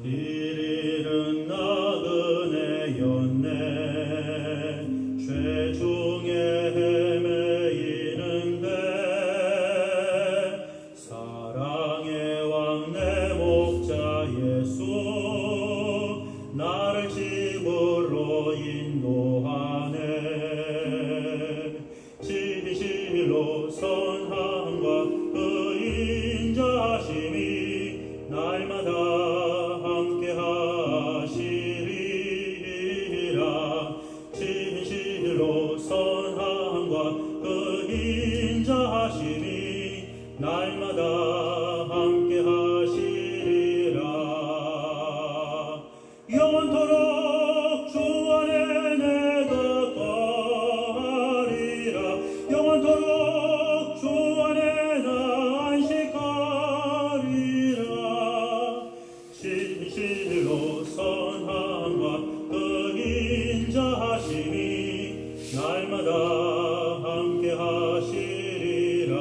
길 잃은 나그네였네. 죄 중에 헤매이는데 사랑의 왕 내 목자 예수 나를 집으로 인도하네. 진실로 선함과 그 인자심이 날마다 함께 하시리라. 진실로 선함과 그 인자심이 날마다 함께 하시리라. 영원토록 주 안에 내가 거하리라. 영원토록 주 안에 나 안식하리라. 진실로 선함과 그 인자하심이 날마다 함께 하시리라.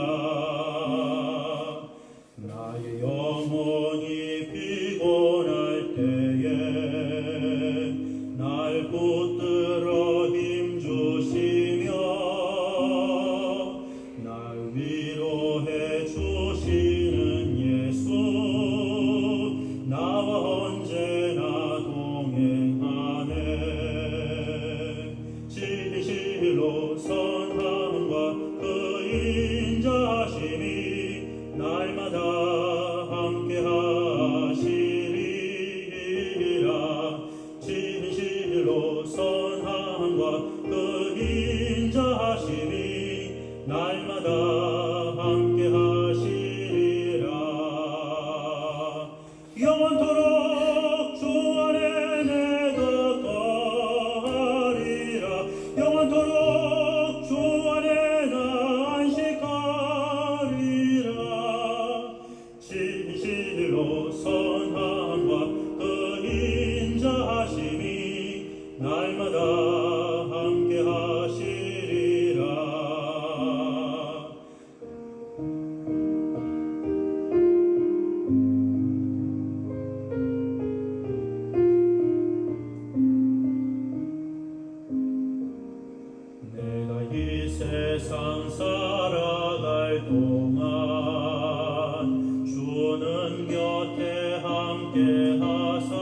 나의 영혼이 피곤할 때에 날 붙들어 힘주시며 날 위로해 주시는 예수 나와 언제나 동행하네. 진실로 선함과 그 인자심이 날마다 함께 하시리라. 진실로 선함과 그 인자심이 날마다 함께 하시리라. 영원토록 주 안에 내가 거하리라. 영원토록 주 안에 나 안식하리라. 진실로 선함과 그 인자하심이 날마다 함께 하시리라. 내가 이 세상 살아갈 동안 주는 곁에 함께 하사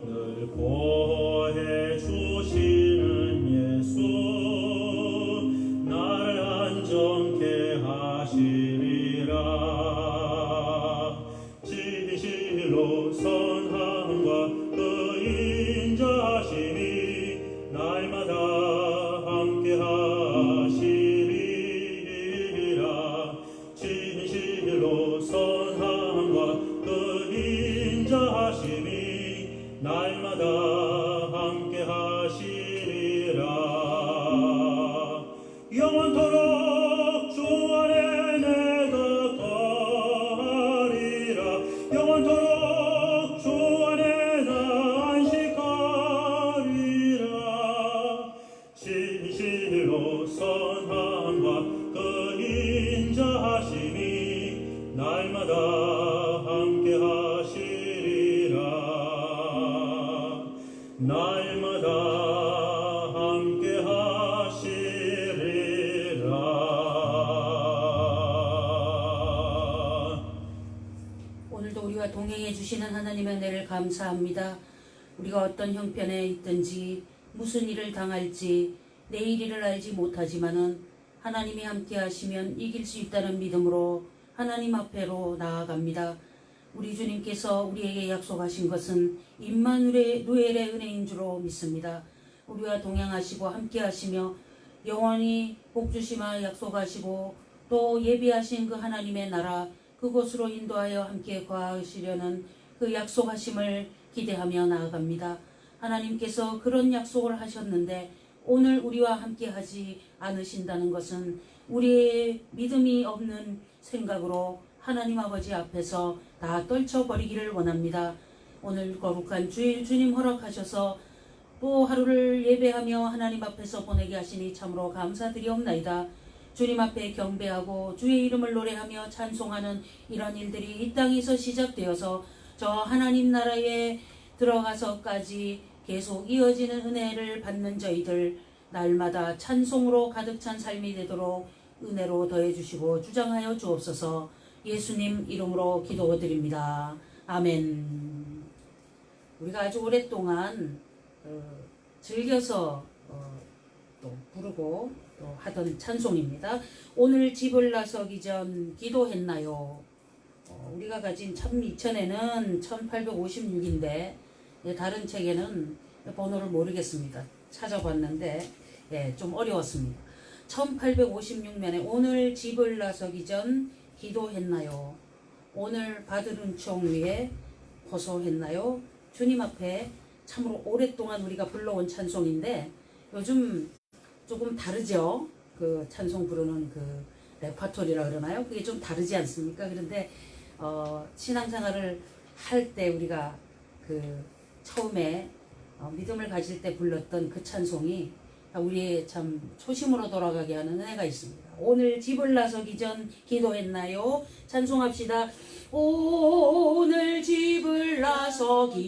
늘 보호해 주시는 예수 나를 안전케 하시리라. 진실로 선함과 그 인자심이 날마다 함께 하시리라. 진실로 선함과 그 인자심이 날마다 함께 하시리라. 영원토록 주 안에 내가 거하리라. 영원토록 주 안에 나 안식하리라. 진실로 선함과 그 인자하심이 날마다 함께 하시리라. 날마다 함께 하시리라. 오늘도 우리와 동행해 주시는 하나님의 은혜를 감사합니다. 우리가 어떤 형편에 있든지 무슨 일을 당할지 내일 일을 알지 못하지만은 하나님이 함께 하시면 이길 수 있다는 믿음으로 하나님 앞에로 나아갑니다. 우리 주님께서 우리에게 약속하신 것은 임마누엘의 은혜인 줄로 믿습니다. 우리와 동행하시고 함께 하시며 영원히 복주시마 약속하시고 또 예비하신 그 하나님의 나라 그곳으로 인도하여 함께 거하시려는 그 약속하심을 기대하며 나아갑니다. 하나님께서 그런 약속을 하셨는데 오늘 우리와 함께 하지 않으신다는 것은 우리의 믿음이 없는 생각으로 하나님 아버지 앞에서 다 떨쳐버리기를 원합니다. 오늘 거룩한 주일 주님 허락하셔서 또 하루를 예배하며 하나님 앞에서 보내게 하시니 참으로 감사드리옵나이다. 주님 앞에 경배하고 주의 이름을 노래하며 찬송하는 이런 일들이 이 땅에서 시작되어서 저 하나님 나라에 들어가서까지 계속 이어지는 은혜를 받는 저희들 날마다 찬송으로 가득 찬 삶이 되도록 은혜로 더해주시고 주장하여 주옵소서. 예수님 이름으로 기도드립니다. 아멘. 우리가 아주 오랫동안 즐겨서 또 부르고 또 하던 찬송입니다. 오늘 집을 나서기 전 기도했나요? 우리가 가진 참 이천에는 1856인데 다른 책에는 번호를 모르겠습니다. 찾아봤는데 좀 어려웠습니다. 1856년에 오늘 집을 나서기 전 기도했나요? 오늘 받은 은총 위에 호소했나요? 주님 앞에 참으로 오랫동안 우리가 불러온 찬송인데 요즘 조금 다르죠? 그 찬송 부르는 그 레파토리라 그러나요? 그게 좀 다르지 않습니까? 그런데 신앙생활을 할 때 우리가 그 처음에 믿음을 가질 때 불렀던 그 찬송이 우리의 참 초심으로 돌아가게 하는 은혜가 있습니다. 오늘 집을 나서기 전 기도했나요? 찬송합시다. 오늘 집을 나서기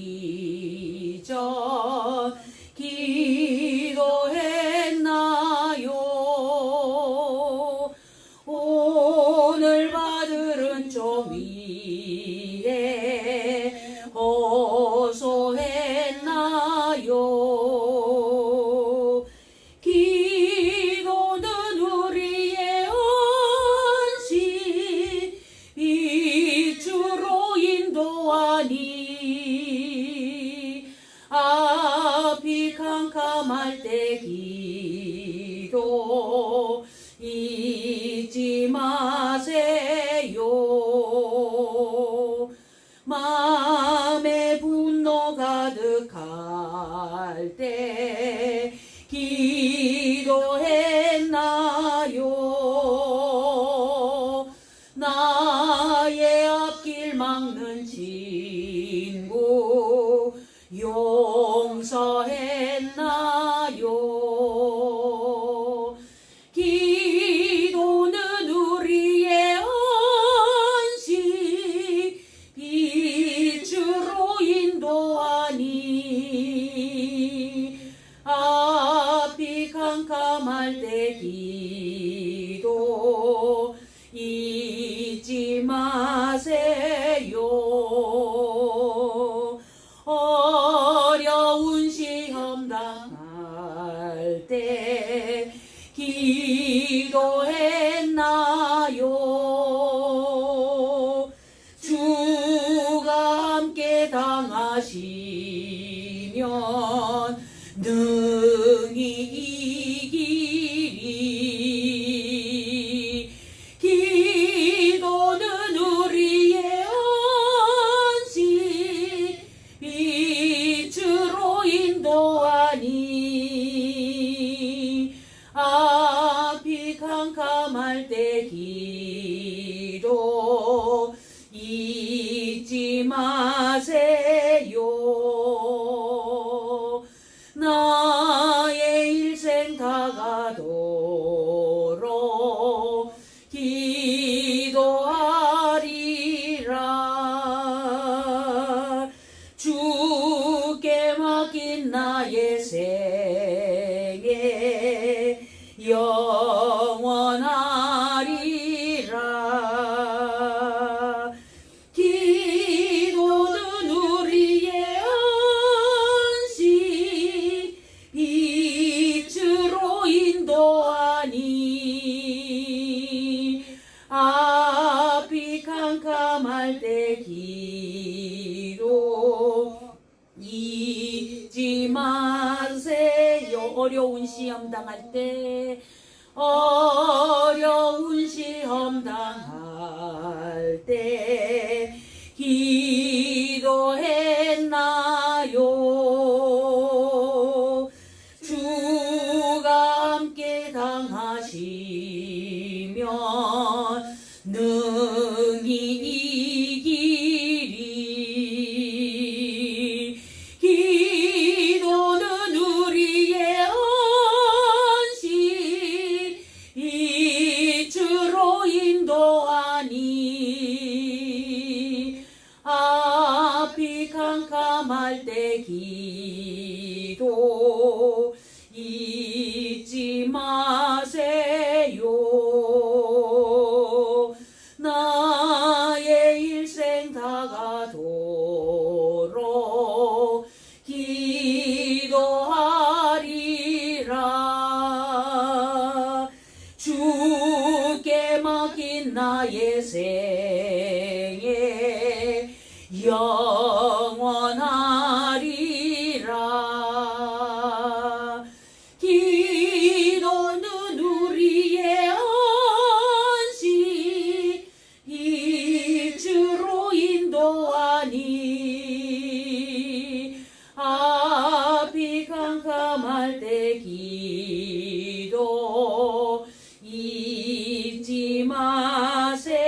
전 기도했나요? 오늘 받을 은총 위에 호소했나요? 기도는 우리의 언신 빛으로 인도하니 앞이 캄캄할 때 기도 잊지 마세요. 마음에 분노 가득할 때 기도했나요? 나의 앞길 막는 친구 용서했나요? 기도는 우리의 언식 빛으로 인도하니 앞이 캄캄할 때 기도 잊지 마세요. 어려운 시험 당할 때 기도했나요? 주가 함께 당하시면 능히 이기리. 기도는 우리의 언식 빛으로 인도하니 앞이 캄캄할 때 기도 잊지 마세요. 나의 일생 다가도록 기도하리라. 주께 맡긴 나의 생애 영원하리라. 기도는 우리의 언식 빛으로 인도하니 앞이 캄캄할 때 기도 잊지 마세요. 어려운 시험 당할 때 어려운 시험 당할 때 기도했나요? 주가 함께 당하시면 능히 이기리. 기도는 우리의 언식 빛으로 인도하니 당할 때 기도 잊지 마세요. 나의 일생 다가도록 기도하리라. 주께 맡긴 나의 생애 영원하리라. 기도는 우리의 안식 이주로 인도하니 앞이 캄캄할 때 기도 잊지 마세요.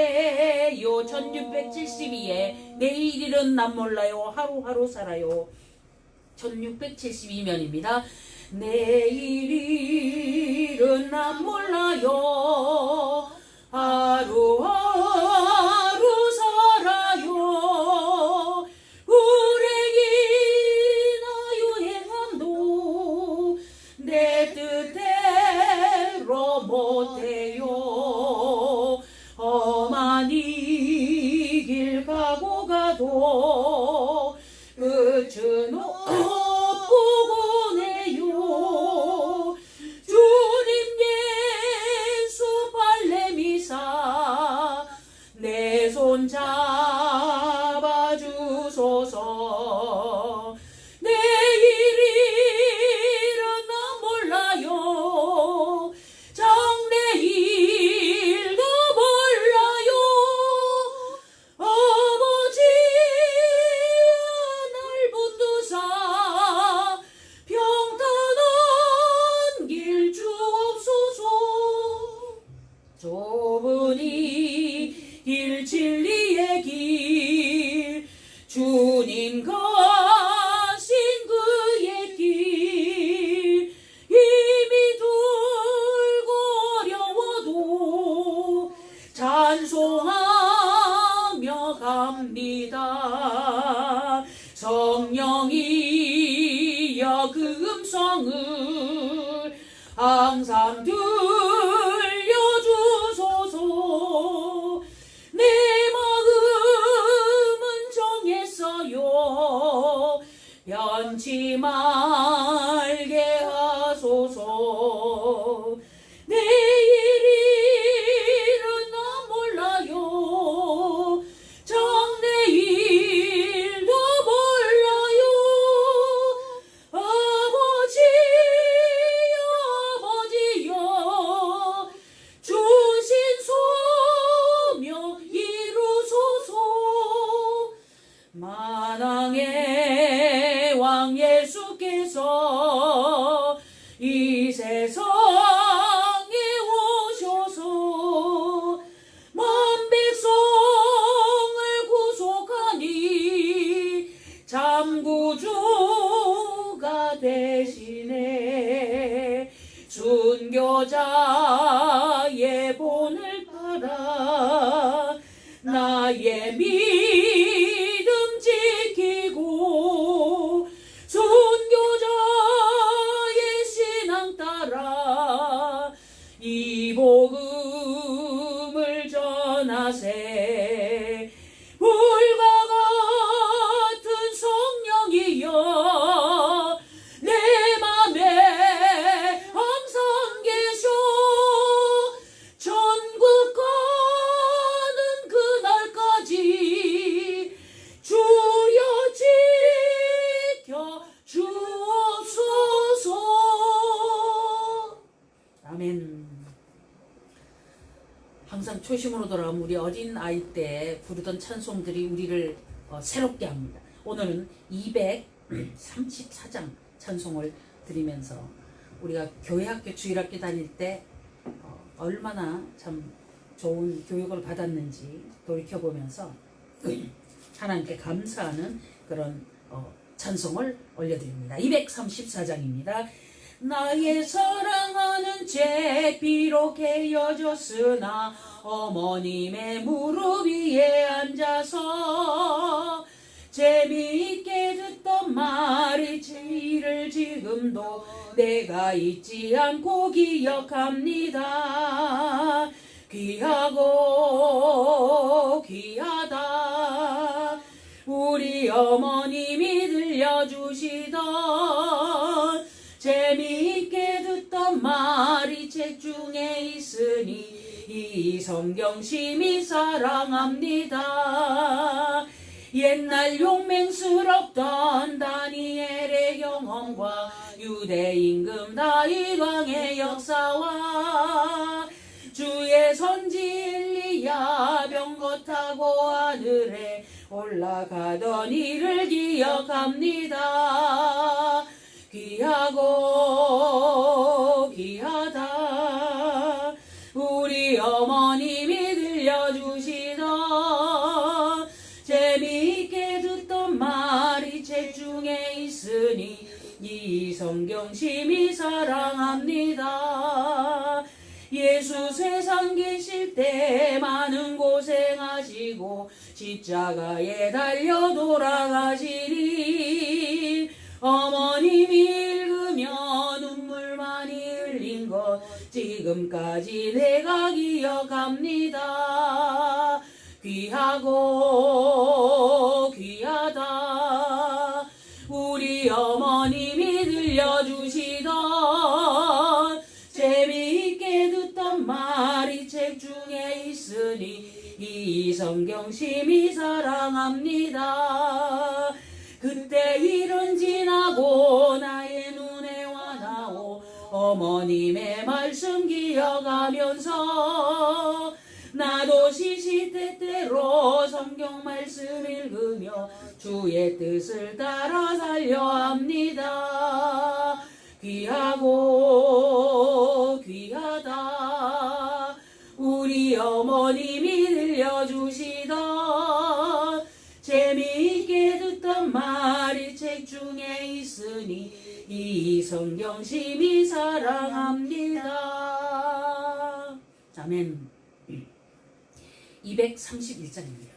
1672에 내일일은 난 몰라요 하루하루 살아요. 1672면입니다. 내일일은 난 몰라요 하루하루 살아요. 우레기나 유행함도 내 뜻대로 못해요. 험한 이 길 가고 가도 끝은 없고 네요. 주님 예수 발레미사 내 손 잡아주소서. 내일일은 난 몰라요 장래일도 몰라요. 아버지야 날 붙드사 평탄한 길 주옵소서. 좁으니 길 진리의 길 주님 가신 그의 길 힘이 들고 어려워도 찬송하며 갑니다. 성령이여 그 음성을 항상 들려주소서. 내 마음은 정했어요 변치 말게 하소서. 내일일은 난 몰라요 장래일도 몰라요. 아버지여 주신 소명 이루소서. 만왕의 왕 예수께서 이 세상에 오셔서 만 백성을 구속하니 참구주가 되시네. 순교자의 본을 따라 나의 믿음 지키고 순교자의 신앙 따라 이 복음을 전하세. 불과 같은 성령이여 내 맘에 항상 계셔. 천국 가는 그날까지 주여 지켜 주옵소서. 아멘. 항상 초심으로 돌아오면 우리 어린 아이 때 부르던 찬송들이 우리를 새롭게 합니다. 오늘은 234장 찬송을 드리면서 우리가 교회학교 주일학교 다닐 때 얼마나 참 좋은 교육을 받았는지 돌이켜보면서 하나님께 감사하는 그런 찬송을 올려드립니다. 234장입니다. 나의 사랑하는 제 비록 헤어졌으나 어머님의 무릎 위에 앉아서 재미있게 듣던 말씀도 내가 잊지 않고 기억합니다. 귀하고 귀하다. 우리 어머님이 들려주시던 재미있게 듣던 말이 책 중에 있으니 이 성경 심히 사랑합니다. 옛날 용맹스럽던 다니엘의 경험과 유대 임금 다윗 왕의 역사와 주의 선지 엘리야 병거 타고 하늘에 올라가던 일을 기억합니다. 귀하고 귀하다. 우리 어머님이 들려주시던 재미있게 듣던 말이 책 중에 있으니 이 성경 심히 사랑합니다. 예수 세상 계실 때 많은 고생하시고 십자가에 달려 돌아가시니 어머님이 읽으며 눈물 많이 흘린 것 지금까지 내가 기억합니다. 귀하고 귀하다. 우리 어머님이 들려주시던 재미있게 듣던 말이 책 중에 있으니 이 성경 심히 사랑합니다. 그때 일은 지나고 나의 눈에 와나오 어머님의 말씀 기억하면서 나도 시시때때로 성경 말씀 읽으며 주의 뜻을 따라 살려 합니다. 귀하고 귀하다. 우리 어머님이 들려주시던 재미있게 듣던 말이 책 중에 있으니 이 성경 심히 사랑합니다. 아멘. 231장입니다.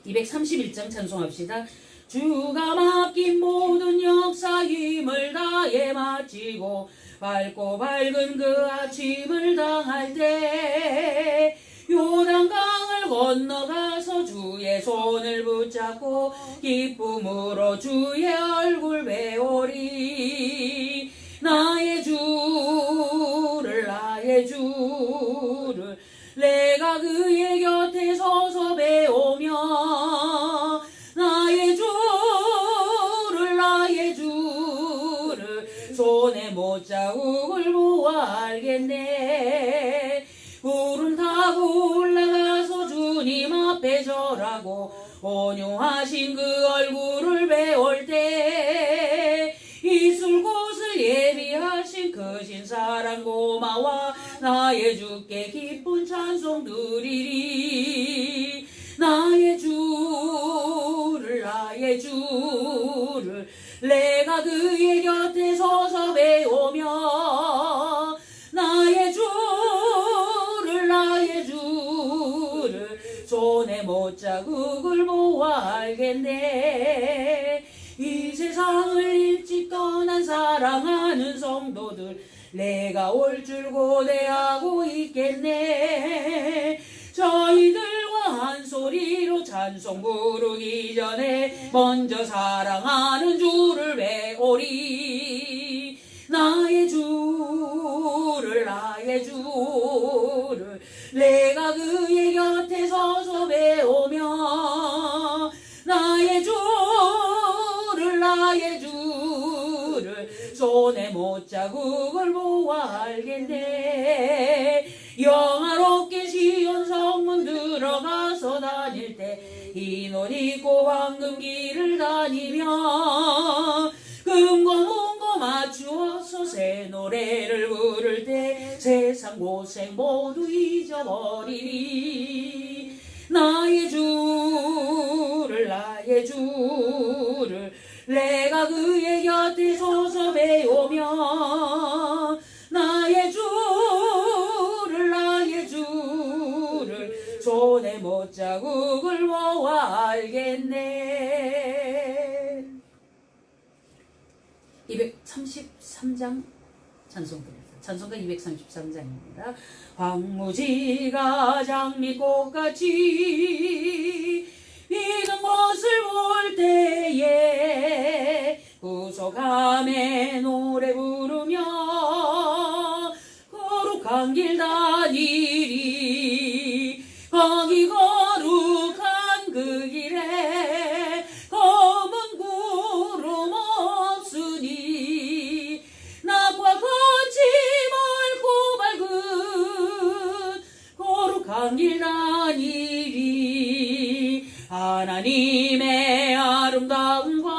231장 찬송합시다. 주가 맡긴 모든 역사 힘을 다해 마치고 밝고 밝은 그 아침을 당할 때 요단강을 건너가서 주의 손을 붙잡고 기쁨으로 주의 얼굴 배우리. 나의 주를 내가 그의 곁에 서서 배우며 나의 주를 손에 못자국을 보아 알겠네. 구름 타고 올라가서 주님 앞에 절하고 온유하신 그 얼굴을 배울 때 있을 곳을 예비하신 크신 사랑 고마워 나의 주께 기쁜 찬송 드리리. 나의 주를 내가 그의 곁에 서서 배우며 나의 주를 손에 못자국을 보아 알겠네. 이 세상을 일찍 떠난 사랑하는 성도들 내가 올 줄 고대하고 있겠네. 저희들과 한 소리로 찬송 부르기 전에 먼저 사랑하는 주를 배우리. 나의 주를 내가 그의 곁에 서서 배우며 나의 주를 손에 못자국을 보아 알겠네. 영화롭게 시온 성문 들어가서 다닐 때 흰 옷 입고 황금 길을 다니며 금고 문고 맞추어서 새 노래를 부를 때 세상 고생 모두 잊어버리리. 나의 주를 내가 그의 곁에 서서 배우며 나의 주를 손에 못자국을 모아 알겠네. 233장 찬송드립니다. 찬송가 233장입니다. 황무지가 장미꽃같이 피는 것을 볼 때에 구속함에 노래 부르며 거룩한 길 다니리. 거기 거룩한 그 길에 검은 구름 없으니 낮과 같이 맑고 밝은 거룩한 길 다니리. 하나님의 아름다움과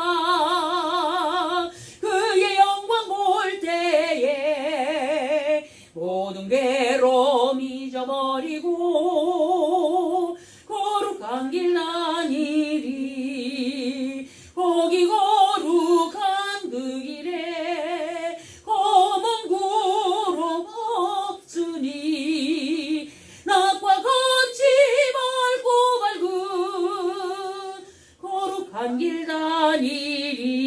그의 영광 볼 때에 모든 괴로움 잊어버리고 거룩한 길 다니리. 거기 거룩한 그 길에 검은 구름 없으니 낮과 같이 맑고 밝은 거룩한 길 다니리.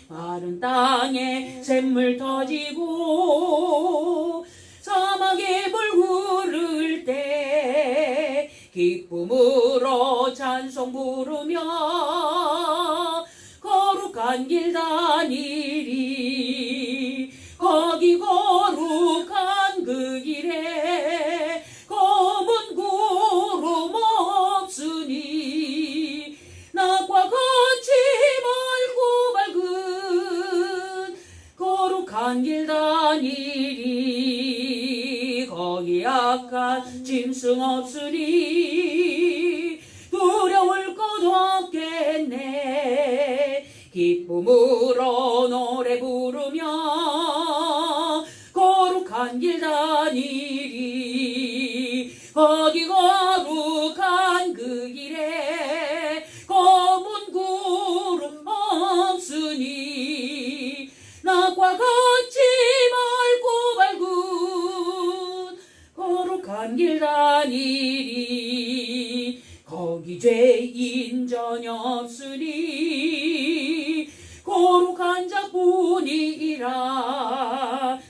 마른 땅에 샘물 터지고 사막에 불 흐를 때 기쁨으로 찬송 부르며 거룩한 길 다니리. 거기 거룩한 그 길에 검은 구름 없으니 낮과 같이 맑고 밝은 거룩한 길 다니리. 거기 악한 짐승 없으니 두려울 것 없겠네. 기쁨으로 노래 부르며 거룩한 길 다니리. 거기 거룩한 그 길에 검은 구름 없으니 낮과 같이 맑고 밝은 거룩한 길 다니리. 거기 죄인 전혀 없으니 거룩한 자뿐이라.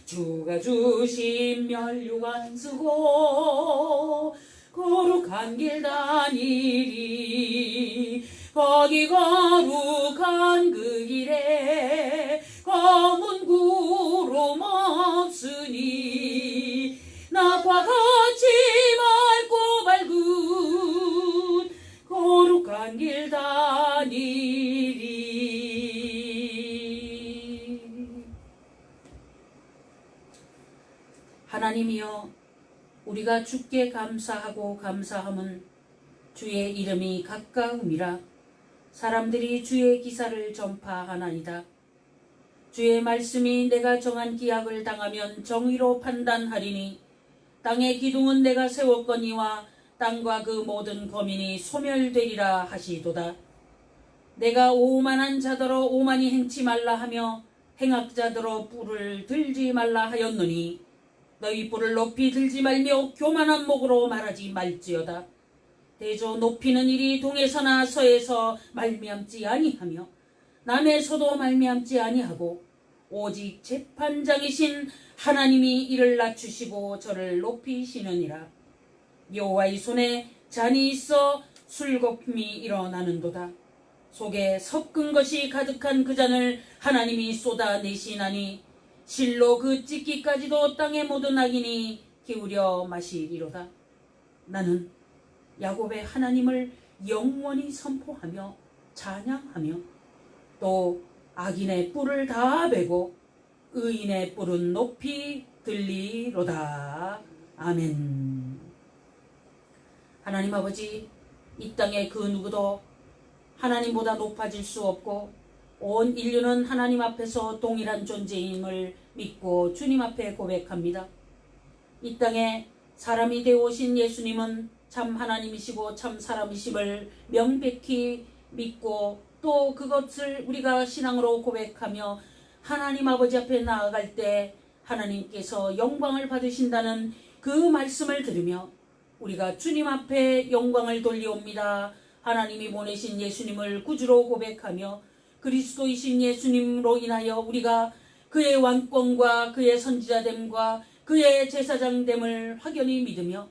주가 주신 면류관 쓰고 거룩한 길 다니리. 거기 거룩한 그 길에 검은 구름 없으니 낮과 같이 맑고 밝은 거룩한 길 다니리. 하나님이여, 우리가 주께 감사하고 감사함은 주의 이름이 가까움이라. 사람들이 주의 기사를 전파하나이다. 주의 말씀이 내가 정한 기약을 당하면 정의로 판단하리니 땅의 기둥은 내가 세웠거니와 땅과 그 모든 거민이 소멸되리라 하시도다. 내가 오만한 자더러 오만히 행치 말라 하며 행악자더러 뿔을 들지 말라 하였노니 너희 뿔을 높이 들지 말며 교만한 목으로 말하지 말지어다. 대저 높이는 일이 동에서나 서에서 말미암지 아니하며 남에서도 말미암지 아니하고 오직 재판장이신 하나님이 이를 낮추시고 저를 높이시느니라. 여호와의 손에 잔이 있어 술거품이 일어나는도다. 속에 섞은 것이 가득한 그 잔을 하나님이 쏟아내시나니 실로 그 찢기까지도 땅의 모든 악인이 기울여 마시리로다. 나는 야곱의 하나님을 영원히 선포하며 찬양하며 또 악인의 뿔을 다 베고 의인의 뿔은 높이 들리로다. 아멘. 하나님 아버지, 이 땅의 그 누구도 하나님보다 높아질 수 없고 온 인류는 하나님 앞에서 동일한 존재임을 믿고 주님 앞에 고백합니다. 이 땅에 사람이 되어 오신 예수님은 참 하나님이시고 참 사람이심을 명백히 믿고 또 그것을 우리가 신앙으로 고백하며 하나님 아버지 앞에 나아갈 때 하나님께서 영광을 받으신다는 그 말씀을 들으며 우리가 주님 앞에 영광을 돌리옵니다. 하나님이 보내신 예수님을 구주로 고백하며 그리스도이신 예수님으로 인하여 우리가 그의 왕권과 그의 선지자됨과 그의 제사장됨을 확연히 믿으며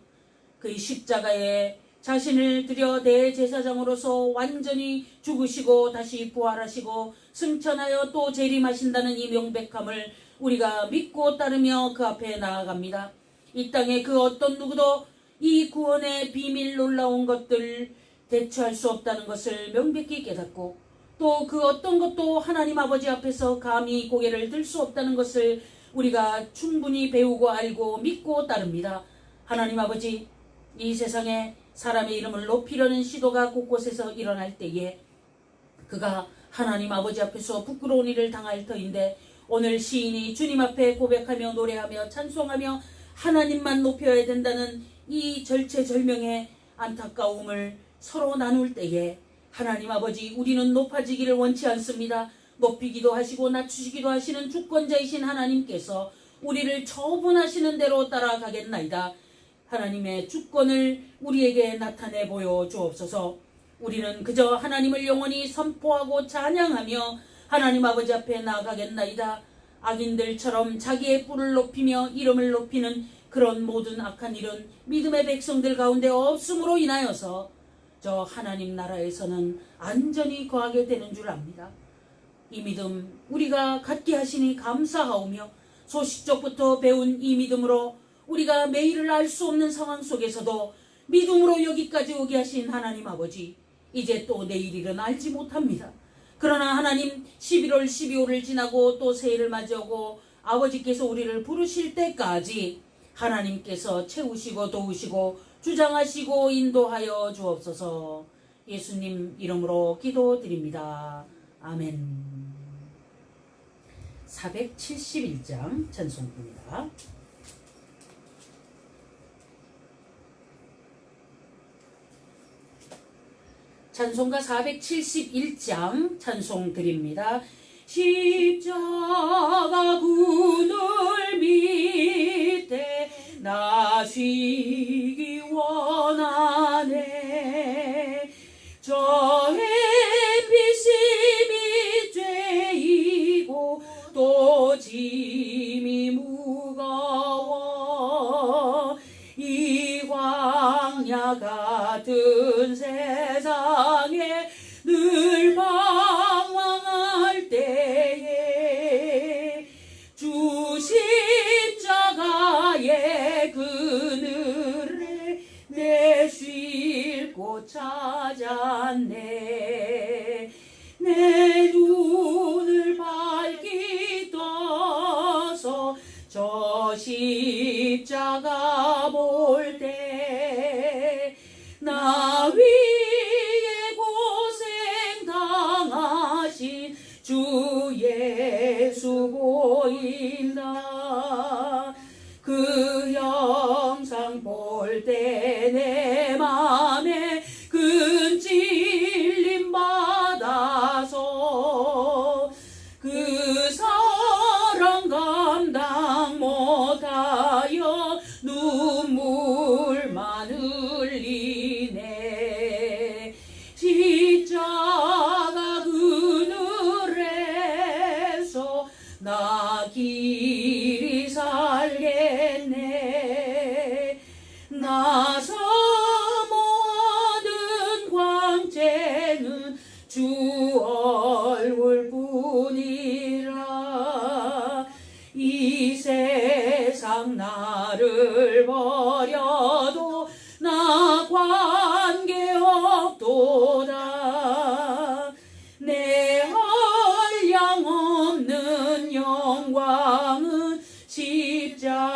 그의 십자가에 자신을 들여 대제사장으로서 완전히 죽으시고 다시 부활하시고 승천하여 또 재림하신다는 이 명백함을 우리가 믿고 따르며 그 앞에 나아갑니다. 이 땅에 그 어떤 누구도 이 구원의 비밀 놀라운 것들 대처할 수 없다는 것을 명백히 깨닫고 또 그 어떤 것도 하나님 아버지 앞에서 감히 고개를 들 수 없다는 것을 우리가 충분히 배우고 알고 믿고 따릅니다. 하나님 아버지, 이 세상에 사람의 이름을 높이려는 시도가 곳곳에서 일어날 때에 그가 하나님 아버지 앞에서 부끄러운 일을 당할 터인데 오늘 시인이 주님 앞에 고백하며 노래하며 찬송하며 하나님만 높여야 된다는 이 절체절명의 안타까움을 서로 나눌 때에 하나님 아버지, 우리는 높아지기를 원치 않습니다. 높이기도 하시고 낮추시기도 하시는 주권자이신 하나님께서 우리를 처분하시는 대로 따라가겠나이다. 하나님의 주권을 우리에게 나타내 보여 주옵소서. 우리는 그저 하나님을 영원히 선포하고 찬양하며 하나님 아버지 앞에 나아가겠나이다. 악인들처럼 자기의 뿔을 높이며 이름을 높이는 그런 모든 악한 일은 믿음의 백성들 가운데 없음으로 인하여서 저 하나님 나라에서는 안전히 거하게 되는 줄 압니다. 이 믿음 우리가 갖게 하시니 감사하오며 소식적부터 배운 이 믿음으로 우리가 매일을 알 수 없는 상황 속에서도 믿음으로 여기까지 오게 하신 하나님 아버지, 이제 또 내일일은 알지 못합니다. 그러나 하나님 11월 12월을 지나고 또 새해를 맞이하고 아버지께서 우리를 부르실 때까지 하나님께서 채우시고 도우시고 주장하시고 인도하여 주옵소서. 예수님 이름으로 기도드립니다. 아멘. 471장 찬송입니다. 찬송가 471장 찬송 드립니다. 십자가 그늘 밑에 나 쉬기 원하네. 저 햇빛이 죄이고 또 짐이 무거워 이 광야 같은 세상에 늘 방황할 때에 주 십자가의 그늘에 내 쉴 곳 찾았네. 내 눈을 밝히 떠서 저 십자가 볼 때 나 위에 고생 당하신 주 예수 보인다. 그 형상 볼 때 내 맘에 큰 찔림 받아서 그 사랑 감당 못하여 눈물만 흘리네. 십자가 그늘에서 나 길이 살겠네. 나 사모하는 광채는 주 얼굴뿐이라. 이 세상 나를 버려도 나 관계없도다. 내 한량없는 영광은 십자가뿐이라.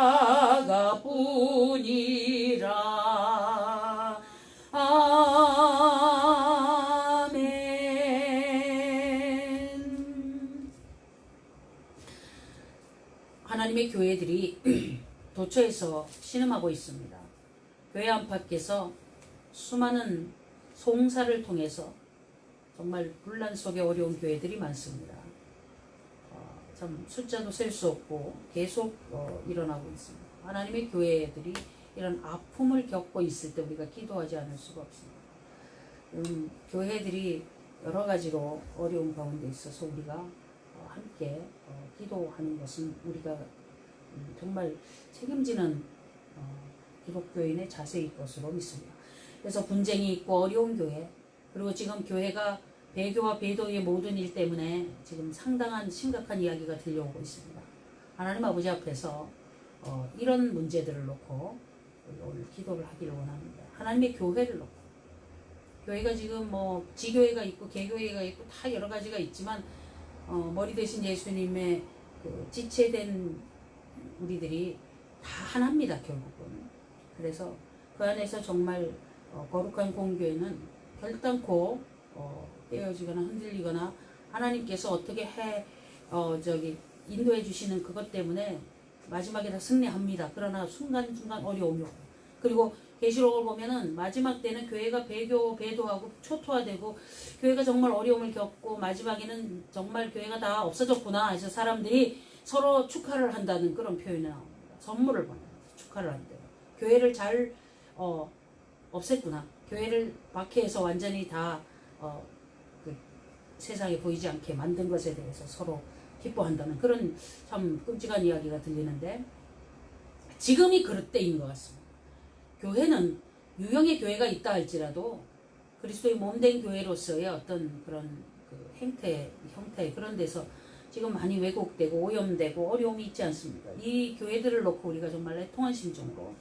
아멘. 하나님의 교회들이 도처에서 신음하고 있습니다. 교회 안팎에서 수많은 송사를 통해서 정말 분란 속에 어려운 교회들이 많습니다. 참 숫자도 셀 수 없고 계속 일어나고 있습니다. 하나님의 교회들이 이런 아픔을 겪고 있을 때 우리가 기도하지 않을 수가 없습니다. 교회들이 여러 가지로 어려운 가운데 있어서 우리가 함께 기도하는 것은 우리가 정말 책임지는 기독교인의 자세일 것으로 믿습니다. 그래서 분쟁이 있고 어려운 교회, 그리고 지금 교회가 배교와 배도의 모든 일 때문에 지금 상당한 심각한 이야기가 들려오고 있습니다. 하나님 아버지 앞에서 이런 문제들을 놓고 오늘 기도를 하기를 원합니다. 하나님의 교회를 놓고, 교회가 지금 뭐 지교회가 있고 개교회가 있고 다 여러 가지가 있지만 머리 대신 예수님의 그 지체된 우리들이 다 하나입니다, 결국은. 그래서 그 안에서 정말 거룩한 공교회는 결단코 떼어지거나 흔들리거나 하나님께서 어떻게 인도해 주시는 그것 때문에 마지막에 다 승리합니다. 그러나 순간순간 어려움이 오고, 그리고 계시록을 보면은 마지막 때는 교회가 배도하고 초토화되고 교회가 정말 어려움을 겪고 마지막에는 정말 교회가 다 없어졌구나 해서 사람들이 서로 축하를 한다는 그런 표현이 나옵니다. 선물을 보내면서 축하를 한대요. 교회를 잘 없앴구나. 교회를 박해해서 완전히 다 그 세상에 보이지 않게 만든 것에 대해서 서로 기뻐한다는 그런 참 끔찍한 이야기가 들리는데, 지금이 그럴 때인 것 같습니다. 교회는 유형의 교회가 있다 할지라도 그리스도의 몸된 교회로서의 어떤 그런 그 형태 그런 데서 지금 많이 왜곡되고 오염되고 어려움이 있지 않습니까? 이 교회들을 놓고 우리가 정말 애통한 심정으로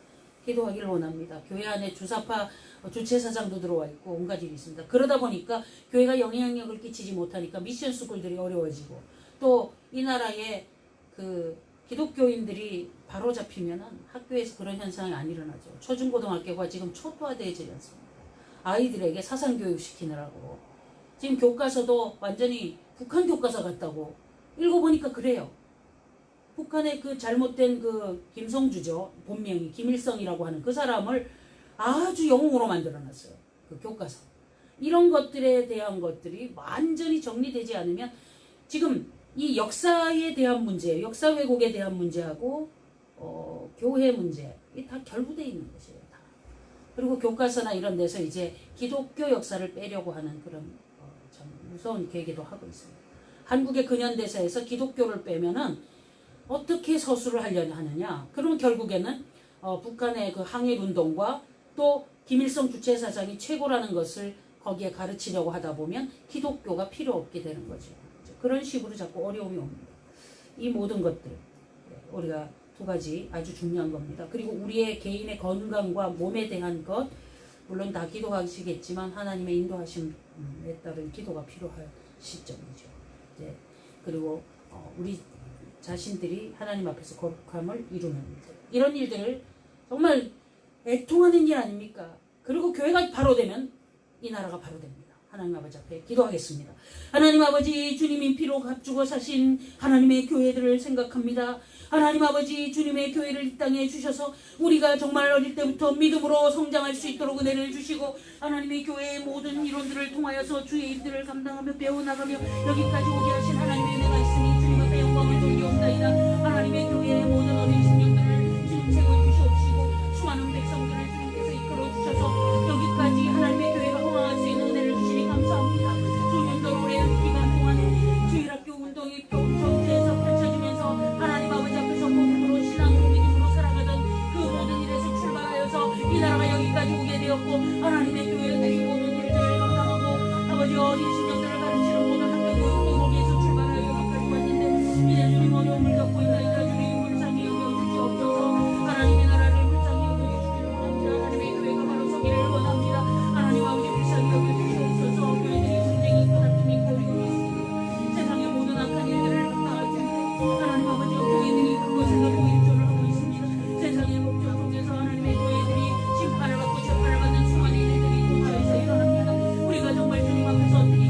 기도하기를 원합니다. 교회 안에 주사파 주체사장도 들어와 있고 온갖 일이 있습니다. 그러다 보니까 교회가 영향력을 끼치지 못하니까 미션 스쿨들이 어려워지고, 또 이 나라에 그 기독교인들이 바로 잡히면은 학교에서 그런 현상이 안 일어나죠. 초중고등학교가 지금 초토화되어지지 않습니다. 아이들에게 사상교육 시키느라고 지금 교과서도 완전히 북한 교과서 같다고 읽어보니까 그래요. 북한의 그 잘못된 그 김성주죠. 본명이 김일성이라고 하는 그 사람을 아주 영웅으로 만들어놨어요. 그 교과서. 이런 것들에 대한 것들이 완전히 정리되지 않으면 지금 이 역사에 대한 문제, 역사 왜곡에 대한 문제하고 교회 문제, 이 다 결부되어 있는 것이에요. 다. 그리고 교과서나 이런 데서 이제 기독교 역사를 빼려고 하는 그런 참 무서운 계기도 하고 있습니다. 한국의 근현대사에서 기독교를 빼면은 어떻게 서술을 하려냐 하느냐. 그러면 결국에는 북한의 그 항일운동과 또 김일성 주체사상이 최고라는 것을 거기에 가르치려고 하다 보면 기독교가 필요 없게 되는 거죠. 그런 식으로 자꾸 어려움이 옵니다. 이 모든 것들 우리가 두 가지 아주 중요한 겁니다. 그리고 우리의 개인의 건강과 몸에 대한 것, 물론 다 기도하시겠지만 하나님의 인도하심에 따른 기도가 필요할 시점이죠. 네. 그리고 우리 자신들이 하나님 앞에서 거룩함을 이루는 일들, 이런 일들을 정말 애통하는 일 아닙니까? 그리고 교회가 바로 되면 이 나라가 바로 됩니다. 하나님 아버지 앞에 기도하겠습니다. 하나님 아버지, 주님이 피로 값주고 사신 하나님의 교회들을 생각합니다. 하나님 아버지, 주님의 교회를 이 땅에 주셔서 우리가 정말 어릴 때부터 믿음으로 성장할 수 있도록 은혜를 주시고, 하나님의 교회의 모든 이론들을 통하여서 주의 일들을 감당하며 배워나가며 여기까지 오게 하신 하나님의 은혜가 있으니 주님 앞에 영광을 돌리옵나이다. 하나님의 교회의 모든 어린 심령들을 주님 세워주시옵시고 수많은 백성들을 주님께서 이끌어주셔서 여기까지 하나님의 교회가 흥황할 수 있는 은혜를 주시니 감사합니다. 수년도 오랜 기간 동안 주일학교 운동이 경제에서 펼쳐지면서 하나님 아버지 앞에서 복음으로 신앙으로 믿음으로 살아가던 그 모든 일에서 출발하여서 이 나라가 여기까지 오게 되었고, 하나님의 교회들이 모든 일들을 감당하고 아버지 어린 심령들을 가르치는 모든 학교 교육도 거기에서 출발하여 여기까지 왔는데 이제 주님 어려움을 겪고 있나이다. 주님 불쌍히 여겨주시옵소서. 하나님의 나라를 불쌍히 여겨주시기를 원합니다. 하나님의 교회가 바로 서기를 원합니다. 하나님 아버지 불쌍히 여겨주시옵소서. 교회들이 분쟁이 있고 다툼이 있고 어려움이 있습니다. 세상의 모든 악한 일들을 감당할 텐데 하나님 아버지 교회들이 그것에 갖고 일조를 하고 있습니다. 세상의 목적 속에서 하나님의 교회들이 심판을 받고 재판을 받는 수많은 일들이 도처에서 일어납니다. 우리가 정말 주님 앞에서 어떻게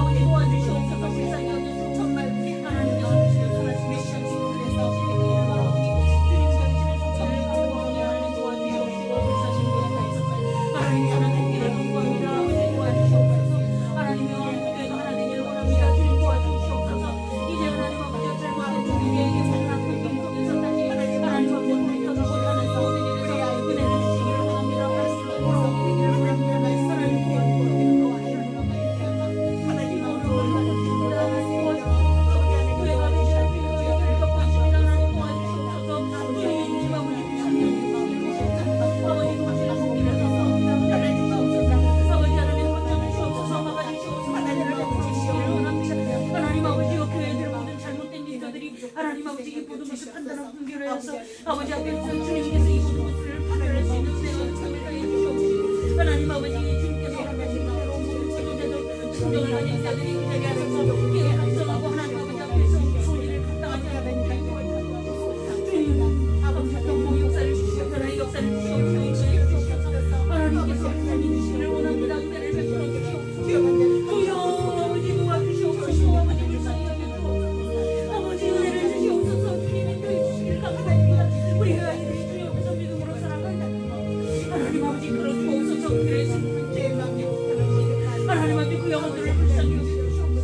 아버지 도와주시옵소서. 불쌍히 여겨주시옵소서. 정말 하나님 여러분의 하나님의 시간을 위해서 주님 정신을 속죄를 강구하오니 하나님 도와주시옵시고 불쌍히 여겨주시옵소서. 하나님 사랑의 길을 강구합니다. 아버지 도와주시옵소서. 하나님 영원교회가 하나 되기를 원합니다. 주님 도와주시옵소서. 이제 하나님 아버지 잘못된 우리에게 살아난 환경 속에서 다시 하나님 아버지 돌이켜서 하나님 모든 일에서 은혜를 주시기를 원합니다. 말씀을 돌아오기를 원합니다. 하나님 도와주시옵소서. 하나님 도와주시옵소서. 교회가 되시는 교회를 덮고 있습니다. 하나님 도와주시옵소서. 주님 집 아버지 주시기를 원합니다. 아버지 도와주시는 손길을 감사합니다. 달래주시옵소서. 아버지 하나님 건져주시옵소서. 막아주시옵소서. 하나님을 주시기를 원합니다. 하나님 아버지 교회들 모든 잘못된 일들이 하나님 아버지 이 모든 것을 판단하고 분별하여서 아버지 앞에서 주님께서 이 모든 것을 판별할 수 있는 은혜와 은총을 더해 주시옵시고 하나님 아버지 주님께서 하나님 지도자들 순종을 하는 자들이 그 자리에 서서 교회 합성하고 하나님 아버지 앞에서 소리를 감당하지 않으니까 주님 아버지 경고 역사를 주시옵소서. 하나님 역사를 주시옵소서. 하나님께서 하나님 주시기를 원합니다. 은혜를 베풀어 주시옵소서. 주여 아버지 도와주시옵소서. 아버지 불쌍히 여겨주옵소서. 아버지 은혜를 주시옵소서. 주님의 교회 주시기를 감사합니다. 우리 아이들이 주여 앞에서 믿음으로 살아간다. 하나님 아버지 그러주옵소서. 교회의 승리제 마음에 하나님 아버지 그 영혼들을 불쌍히 여겨주옵소서.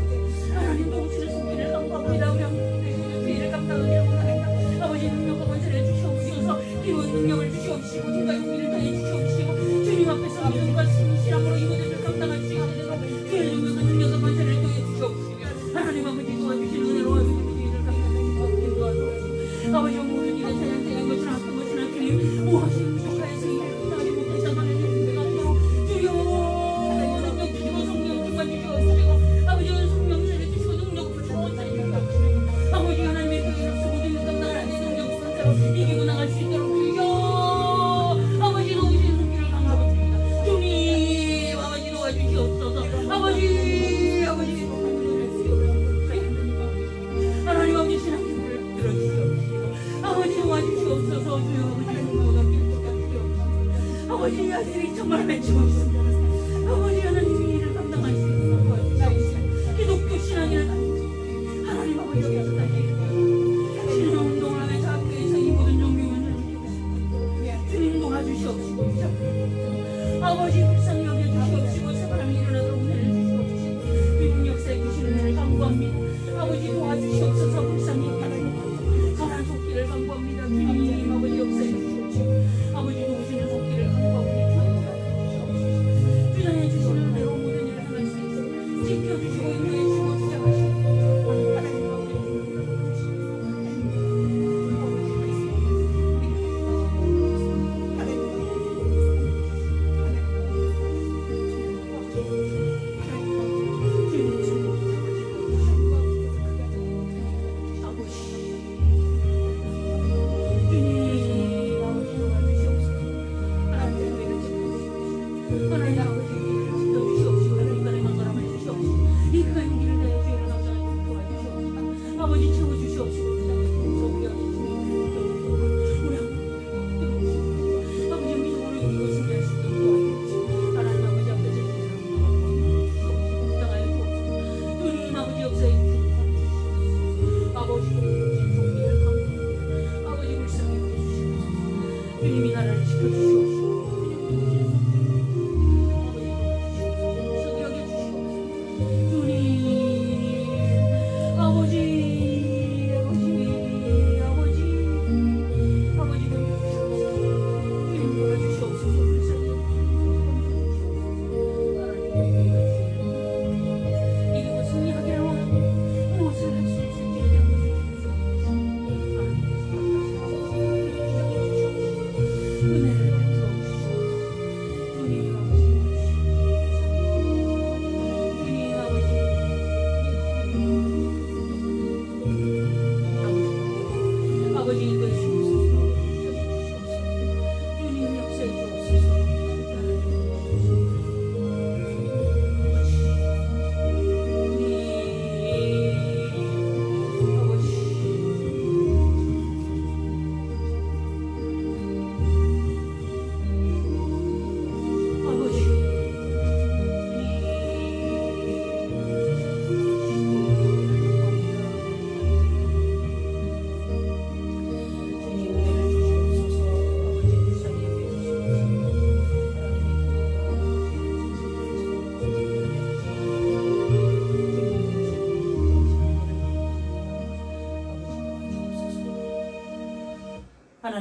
하나님 동치는 손길을 감사합니다. 우리 교회를 감당하기를 원합니다. 아버지 능력과 권세를 주시옵소서. 기운 능력을 주시옵시고 힘과 용기를 더해 주시옵시고 주님 앞에서 믿음과 신실함으로 이 모든 일을 감당할 수 있게 되도록 주의 능력과 권세를 더해 주시옵시고 하나님 아버지 도와주시는 은혜로 모든 일을 감당하게 도와주옵시고 아버지 모든 일에 제한되는 것이나 아픈 것이나 주님 무엇이 부족하여서 이 일을 감당하지 못해서 하나님 은혜가 없도록 주여 능력 주시고 성령 충만 주시옵시고 아버지 성령을 주시고 능력 주시고 아버지 하나님의 교회로서 모든 일을 감당을 하는 능력 권세로 이기고 나갈 수 있도록 주여 아버지 도우시는 손길을 강구합니다. 주님 아버지 도와주시옵소서. 아버지 하나님 아버지 신앙심을 들어주시옵시고 아버지 도와주시옵소서. 주여 아버지 이 아들이 정말 맺히고 있습니다. 아버지 하나님 이 일을 감당할 수 있도록 도와주시옵시고 기독교 신앙을 하나님 아버지 여기서 다시 신앙 운동을 하면서 학교에서 이 모든 종교문을 주님 도와주시옵시고 아버지 불쌍히 여겨주시옵시고 사람이 일어나도록 은혜를 주시옵시고 믿음 역사에 주시는 은혜를 간구합니다. 아버지 도와주시옵소서. 불쌍히 여겨주시옵소서. 선한 속기를 간구합니다. 주님 아버지 역사에 주시옵시고 아버지 도우시는 속기를 간구합니다. 주장해 주시는 은혜로 모든 일을 행할 수 있도록 지켜주시고 인도해 주시고 주장하시고 하나님 아버지 아버지 채워주시옵시고 아버지 믿음으로 이기고 승리할 수 있도록 도와주시옵시고 하나님 아버지 앞에서 당하여 주옵소서. 주님 아버지 역사에 주시옵소서. 아버지 종기를 강구합니다. 아버지 불쌍히 여겨주시옵소서. 주님이 나라를 지켜주시옵소서.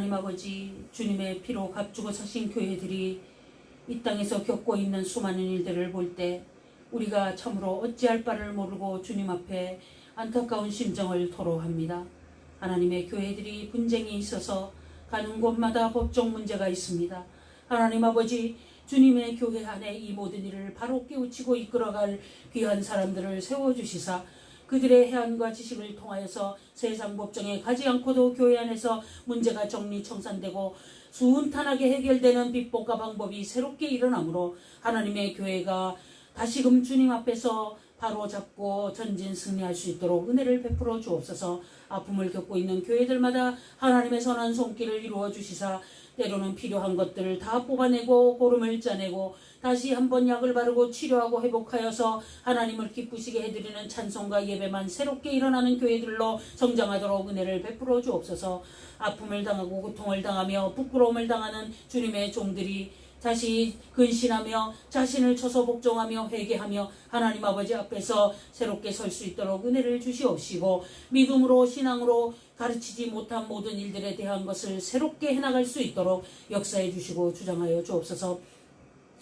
하나님 아버지, 주님의 피로 값주고 사신 교회들이 이 땅에서 겪고 있는 수많은 일들을 볼 때 우리가 참으로 어찌할 바를 모르고 주님 앞에 안타까운 심정을 토로합니다. 하나님의 교회들이 분쟁이 있어서 가는 곳마다 법적 문제가 있습니다. 하나님 아버지, 주님의 교회 안에 이 모든 일을 바로 깨우치고 이끌어갈 귀한 사람들을 세워주시사 그들의 해안과 지식을 통하여서 세상 법정에 가지 않고도 교회 안에서 문제가 정리청산되고 순탄하게 해결되는 비법과 방법이 새롭게 일어나므로 하나님의 교회가 다시금 주님 앞에서 바로 잡고 전진 승리할 수 있도록 은혜를 베풀어 주옵소서. 아픔을 겪고 있는 교회들마다 하나님의 선한 손길을 이루어 주시사 때로는 필요한 것들을 다 뽑아내고 고름을 짜내고 다시 한번 약을 바르고 치료하고 회복하여서 하나님을 기쁘시게 해드리는 찬송과 예배만 새롭게 일어나는 교회들로 성장하도록 은혜를 베풀어 주옵소서. 아픔을 당하고 고통을 당하며 부끄러움을 당하는 주님의 종들이 다시 근신하며 자신을 쳐서 복종하며 회개하며 하나님 아버지 앞에서 새롭게 설 수 있도록 은혜를 주시옵시고 믿음으로 신앙으로 가르치지 못한 모든 일들에 대한 것을 새롭게 해나갈 수 있도록 역사해 주시고 주장하여 주옵소서.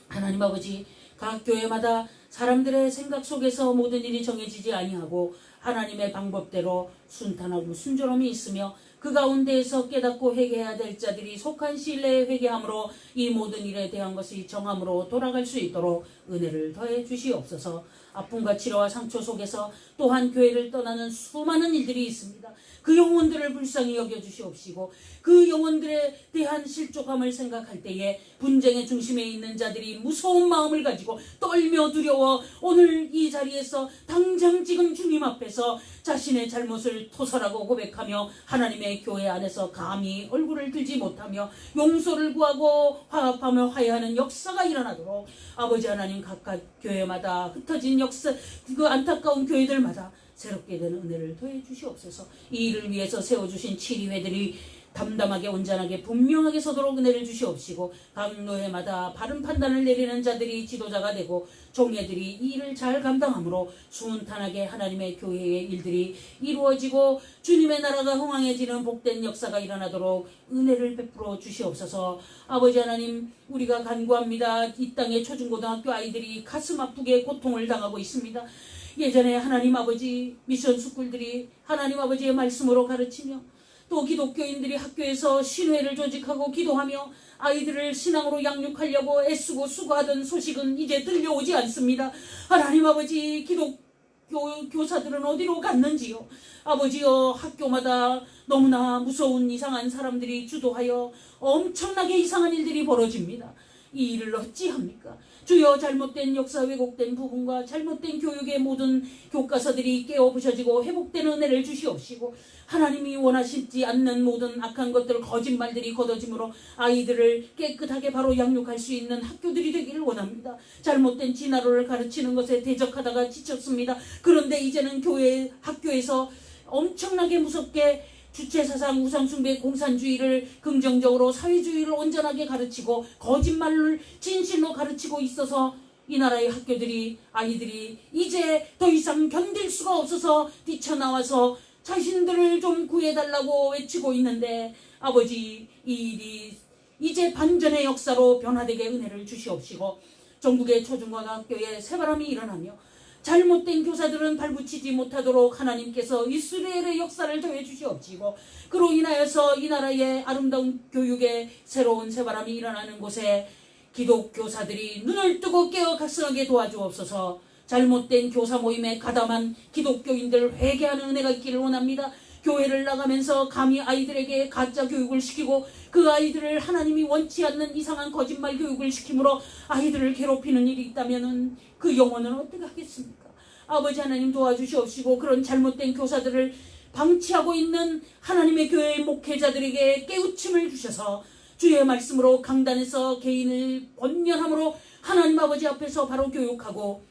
하나님 아버지, 각 교회마다 사람들의 생각 속에서 모든 일이 정해지지 아니하고 하나님의 방법대로 순탄하고 순조로움이 있으며 그 가운데에서 깨닫고 회개해야 될 자들이 속한 신뢰에 회개함으로 이 모든 일에 대한 것이 정함으로 돌아갈 수 있도록 은혜를 더해 주시옵소서. 아픔과 치료와 상처 속에서 또한 교회를 떠나는 수많은 일들이 있습니다. 그 영혼들을 불쌍히 여겨주시옵시고 그 영혼들에 대한 실족함을 생각할 때에 분쟁의 중심에 있는 자들이 무서운 마음을 가지고 떨며 두려워 오늘 이 자리에서 당장 지금 주님 앞에서 자신의 잘못을 토설하고 고백하며 하나님의 교회 안에서 감히 얼굴을 들지 못하며 용서를 구하고 화합하며 화해하는 역사가 일어나도록 아버지 하나님 각각 교회마다 흩어진 역사, 그 안타까운 교회들마다 새롭게 되는 은혜를 더해 주시옵소서. 이 일을 위해서 세워주신 치리회들이 담담하게 온전하게 분명하게 서도록 은혜를 주시옵시고 각 노예마다 바른 판단을 내리는 자들이 지도자가 되고 종회들이 이 일을 잘 감당함으로 순탄하게 하나님의 교회의 일들이 이루어지고 주님의 나라가 흥왕해지는 복된 역사가 일어나도록 은혜를 베풀어 주시옵소서. 아버지 하나님, 우리가 간구합니다. 이 땅의 초중고등학교 아이들이 가슴 아프게 고통을 당하고 있습니다. 예전에 하나님 아버지 미션 스쿨들이 하나님 아버지의 말씀으로 가르치며 또 기독교인들이 학교에서 신회를 조직하고 기도하며 아이들을 신앙으로 양육하려고 애쓰고 수고하던 소식은 이제 들려오지 않습니다. 하나님 아버지, 기독교 교사들은 어디로 갔는지요? 아버지여, 학교마다 너무나 무서운 이상한 사람들이 주도하여 엄청나게 이상한 일들이 벌어집니다. 이 일을 어찌합니까? 주여, 잘못된 역사 왜곡된 부분과 잘못된 교육의 모든 교과서들이 깨어 부셔지고 회복되는 은혜를 주시옵시고 하나님이 원하시지 않는 모든 악한 것들, 거짓말들이 걷어짐으로 아이들을 깨끗하게 바로 양육할 수 있는 학교들이 되기를 원합니다. 잘못된 진화론을 가르치는 것에 대적하다가 지쳤습니다. 그런데 이제는 교회, 학교에서 엄청나게 무섭게 주체사상, 우상숭배, 공산주의를 긍정적으로 사회주의를 온전하게 가르치고 거짓말을 진실로 가르치고 있어서 이 나라의 학교들이, 아이들이 이제 더 이상 견딜 수가 없어서 뛰쳐나와서 자신들을 좀 구해달라고 외치고 있는데 아버지, 이 일이 이제 반전의 역사로 변화되게 은혜를 주시옵시고 전국의 초중고등학교에 새바람이 일어나며 잘못된 교사들은 발붙이지 못하도록 하나님께서 이스라엘의 역사를 더해 주시옵시고 그로 인하여서 이 나라의 아름다운 교육의 새로운 새바람이 일어나는 곳에 기독교사들이 눈을 뜨고 깨어 각성하게 도와주옵소서. 잘못된 교사 모임에 가담한 기독교인들 회개하는 은혜가 있기를 원합니다. 교회를 나가면서 감히 아이들에게 가짜 교육을 시키고 그 아이들을 하나님이 원치 않는 이상한 거짓말 교육을 시킴으로 아이들을 괴롭히는 일이 있다면 그 영혼은 어떻게 하겠습니까? 아버지 하나님 도와주시옵시고 그런 잘못된 교사들을 방치하고 있는 하나님의 교회의 목회자들에게 깨우침을 주셔서 주의 말씀으로 강단에서 개인을 권면함으로 하나님 아버지 앞에서 바로 교육하고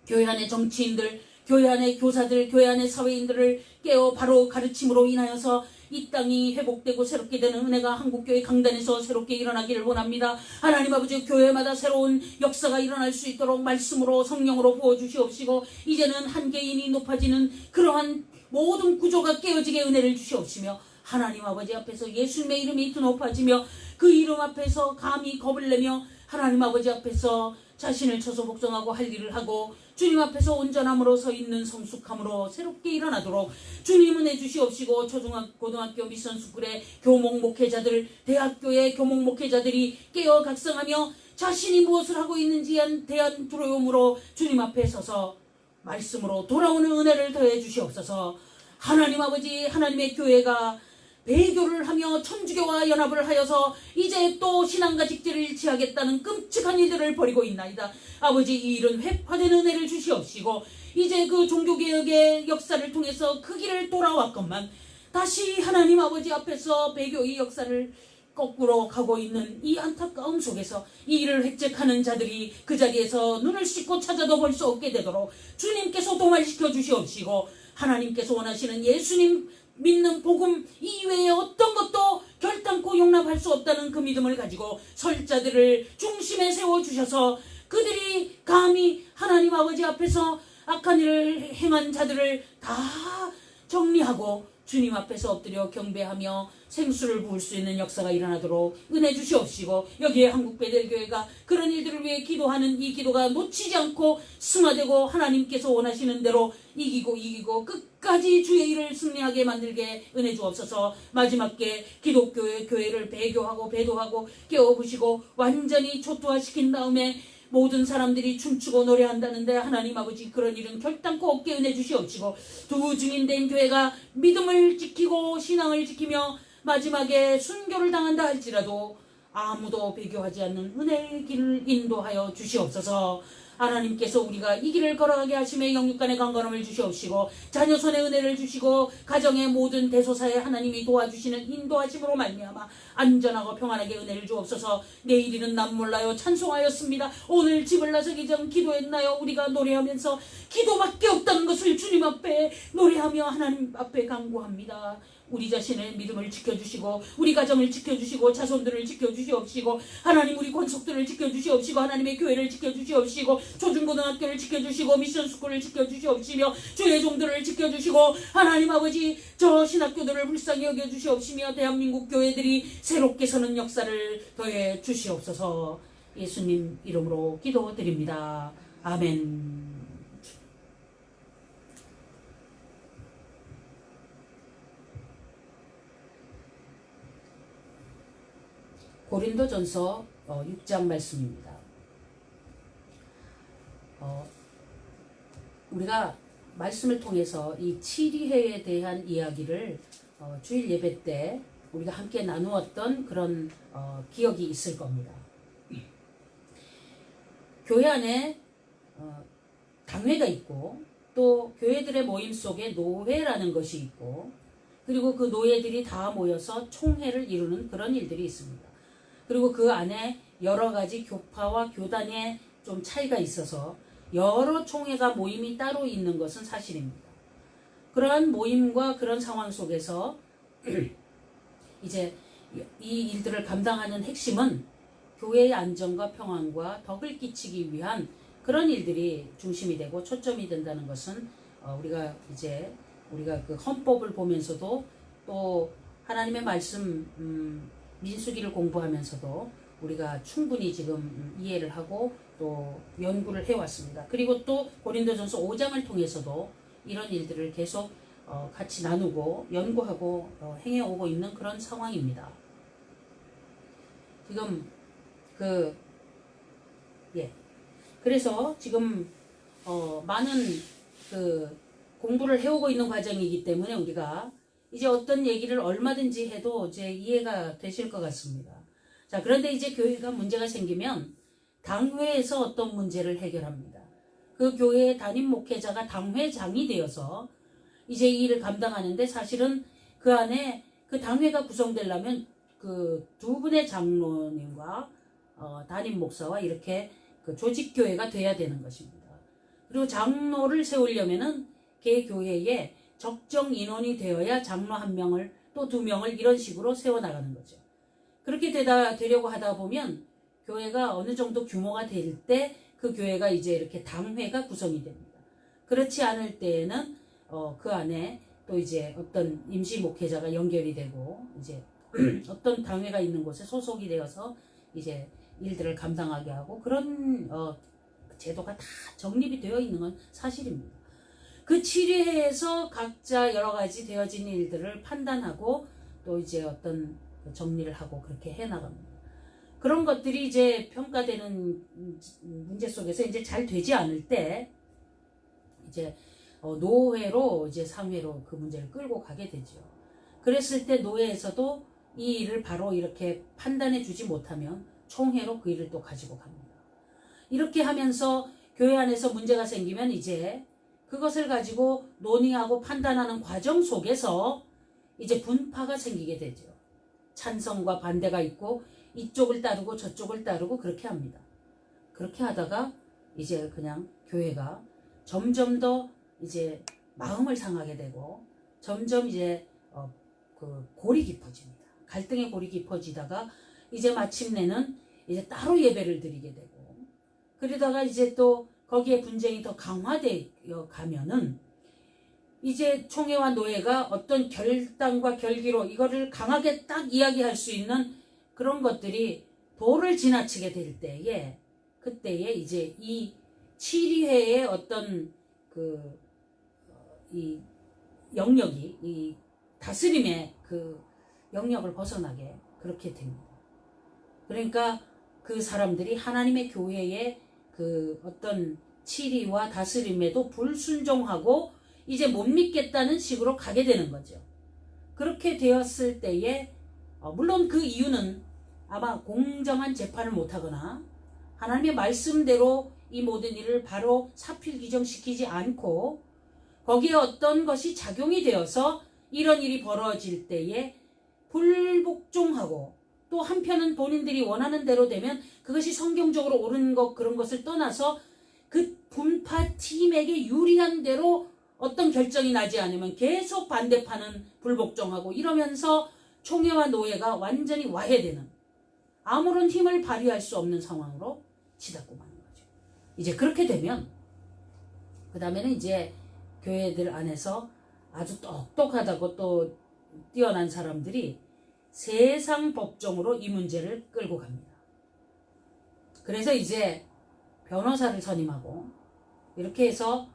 교회 안의 정치인들, 교회 안의 교사들, 교회 안의 사회인들을 깨어 바로 가르침으로 인하여서 이 땅이 회복되고 새롭게 되는 은혜가 한국교회 강단에서 새롭게 일어나기를 원합니다. 하나님 아버지, 교회마다 새로운 역사가 일어날 수 있도록 말씀으로 성령으로 부어주시옵시고 이제는 한 개인이 높아지는 그러한 모든 구조가 깨어지게 은혜를 주시옵시며 하나님 아버지 앞에서 예수님의 이름이 높아지며 그 이름 앞에서 감히 겁을 내며 하나님 아버지 앞에서 자신을 쳐서 복종하고 할 일을 하고 주님 앞에서 온전함으로 서 있는 성숙함으로 새롭게 일어나도록 주님 은혜 주시옵시고, 초중학교 고등학교 미션 스쿨의 교목 목회자들, 대학교의 교목 목회자들이 깨어 각성하며 자신이 무엇을 하고 있는지에 대한 두려움으로 주님 앞에 서서 말씀으로 돌아오는 은혜를 더해 주시옵소서. 하나님 아버지, 하나님의 교회가 배교를 하며 천주교와 연합을 하여서 이제 또 신앙과 직제를 취하겠다는 끔찍한 일들을 벌이고 있나이다. 아버지, 이 일은 회파된 은혜를 주시옵시고, 이제 그 종교개혁의 역사를 통해서 그 길을 돌아왔건만 다시 하나님 아버지 앞에서 배교의 역사를 거꾸로 가고 있는 이 안타까움 속에서 이 일을 획책하는 자들이 그 자리에서 눈을 씻고 찾아도 볼 수 없게 되도록 주님께서 동활시켜 주시옵시고, 하나님께서 원하시는 예수님 믿는 복음 이외에 어떤 것도 결단코 용납할 수 없다는 그 믿음을 가지고 설 자들을 중심에 세워주셔서 그들이 감히 하나님 아버지 앞에서 악한 일을 행한 자들을 다 정리하고 주님 앞에서 엎드려 경배하며 생수를 부을 수 있는 역사가 일어나도록 은혜 주시옵시고, 여기에 한국배들교회가 그런 일들을 위해 기도하는 이 기도가 놓치지 않고 승화되고 하나님께서 원하시는 대로 이기고 끝까지 주의 일을 승리하게 만들게 은혜 주옵소서. 마지막에 기독교의 교회를 배교하고 배도하고 깨워부시고 완전히 초토화시킨 다음에 모든 사람들이 춤추고 노래한다는데 하나님 아버지, 그런 일은 결단코 없게 은혜 주시옵시고, 두 증인된 교회가 믿음을 지키고 신앙을 지키며 마지막에 순교를 당한다 할지라도 아무도 배교하지 않는 은혜의 길을 인도하여 주시옵소서. 하나님께서 우리가 이 길을 걸어가게 하심에 영육간의 강건함을 주시옵시고, 자녀 손에 은혜를 주시고 가정의 모든 대소사에 하나님이 도와주시는 인도하심으로 말미암아 안전하고 평안하게 은혜를 주옵소서. 내일이는 남 몰라요 찬송하였습니다. 오늘 집을 나서기 전 기도했나요? 우리가 노래하면서 기도밖에 없다는 것을 주님 앞에 노래하며 하나님 앞에 간구합니다. 우리 자신의 믿음을 지켜주시고 우리 가정을 지켜주시고 자손들을 지켜주시옵시고, 하나님 우리 권속들을 지켜주시옵시고, 하나님의 교회를 지켜주시옵시고, 초중고등학교를 지켜주시고 미션스쿨을 지켜주시옵시며 주의 종들을 지켜주시고, 하나님 아버지 저 신학교들을 불쌍히 여겨주시옵시며 대한민국 교회들이 새롭게 서는 역사를 더해 주시옵소서. 예수님 이름으로 기도드립니다. 아멘. 고린도전서 6장 말씀입니다. 우리가 말씀을 통해서 이 치리회에 대한 이야기를 주일 예배 때 우리가 함께 나누었던 그런 기억이 있을 겁니다. 교회 안에 당회가 있고 또 교회들의 모임 속에 노회라는 것이 있고, 그리고 그 노예들이 다 모여서 총회를 이루는 그런 일들이 있습니다. 그리고 그 안에 여러 가지 교파와 교단의 좀 차이가 있어서 여러 총회가 모임이 따로 있는 것은 사실입니다. 그러한 모임과 그런 상황 속에서 이제 이 일들을 감당하는 핵심은 교회의 안정과 평안과 덕을 끼치기 위한 그런 일들이 중심이 되고 초점이 된다는 것은 우리가 그 헌법을 보면서도 또 하나님의 말씀 민수기를 공부하면서도 우리가 충분히 지금 이해를 하고 또 연구를 해왔습니다. 그리고 또 고린도전서 5장을 통해서도 이런 일들을 계속 같이 나누고 연구하고 행해오고 있는 그런 상황입니다. 지금 그래서 지금 많은 공부를 해오고 있는 과정이기 때문에 우리가 이제 어떤 얘기를 얼마든지 해도 이제 이해가 되실 것 같습니다. 자, 그런데 이제 교회가 문제가 생기면 당회에서 어떤 문제를 해결합니다. 그 교회의 담임 목회자가 당회장이 되어서 이제 이 일을 감당하는데, 사실은 그 안에 그 당회가 구성되려면 그 두 분의 장로님과 담임 목사와 이렇게 그 조직교회가 돼야 되는 것입니다. 그리고 장로를 세우려면은 개 교회에 적정 인원이 되어야 장로 1명을 또 2명을 이런 식으로 세워나가는 거죠. 그렇게 되려고 하다 보면 교회가 어느 정도 규모가 될 때 그 교회가 이제 이렇게 당회가 구성이 됩니다. 그렇지 않을 때에는 그 안에 또 이제 어떤 임시 목회자가 연결이 되고 이제 어떤 당회가 있는 곳에 소속이 되어서 이제 일들을 감당하게 하고 그런 제도가 다 정립이 되어 있는 건 사실입니다. 그 7회에서 각자 여러 가지 되어진 일들을 판단하고 또 이제 어떤 정리를 하고 그렇게 해나갑니다. 그런 것들이 이제 평가되는 문제 속에서 이제 잘 되지 않을 때 이제 노회로 이제 상회로 그 문제를 끌고 가게 되죠. 그랬을 때 노회에서도 이 일을 바로 이렇게 판단해 주지 못하면 총회로 그 일을 또 가지고 갑니다. 이렇게 하면서 교회 안에서 문제가 생기면 이제 그것을 가지고 논의하고 판단하는 과정 속에서 이제 분파가 생기게 되죠. 찬성과 반대가 있고 이쪽을 따르고 저쪽을 따르고 그렇게 합니다. 그렇게 하다가 이제 그냥 교회가 점점 더 이제 마음을 상하게 되고 점점 이제 그 골이 깊어집니다. 갈등의 골이 깊어지다가 이제 마침내는 이제 따로 예배를 드리게 되고 그러다가 이제 또 거기에 분쟁이 더 강화되어 가면은 이제 총회와 노회가 어떤 결단과 결기로 이거를 강하게 딱 이야기할 수 있는 그런 것들이 도를 지나치게 될 때에 그때에 이제 이 7회의 어떤 이 영역이 이 다스림의 그 영역을 벗어나게 그렇게 됩니다. 그러니까 그 사람들이 하나님의 교회의 그 어떤 치리와 다스림에도 불순종하고 이제 못 믿겠다는 식으로 가게 되는 거죠. 그렇게 되었을 때에 물론 그 이유는 아마 공정한 재판을 못하거나 하나님의 말씀대로 이 모든 일을 바로 사필 규정시키지 않고 거기에 어떤 것이 작용이 되어서 이런 일이 벌어질 때에 불복종하고 또 한편은 본인들이 원하는 대로 되면 그것이 성경적으로 옳은 것 그런 것을 떠나서 그 분파 팀에게 유리한 대로 어떤 결정이 나지 않으면 계속 반대파는 불복종하고 이러면서 총회와 노회가 완전히 와해되는 아무런 힘을 발휘할 수 없는 상황으로 치닫고 마는 거죠. 이제 그렇게 되면 그 다음에는 이제 교회들 안에서 아주 똑똑하다고 또 뛰어난 사람들이 세상 법정으로 이 문제를 끌고 갑니다. 그래서 이제 변호사를 선임하고 이렇게 해서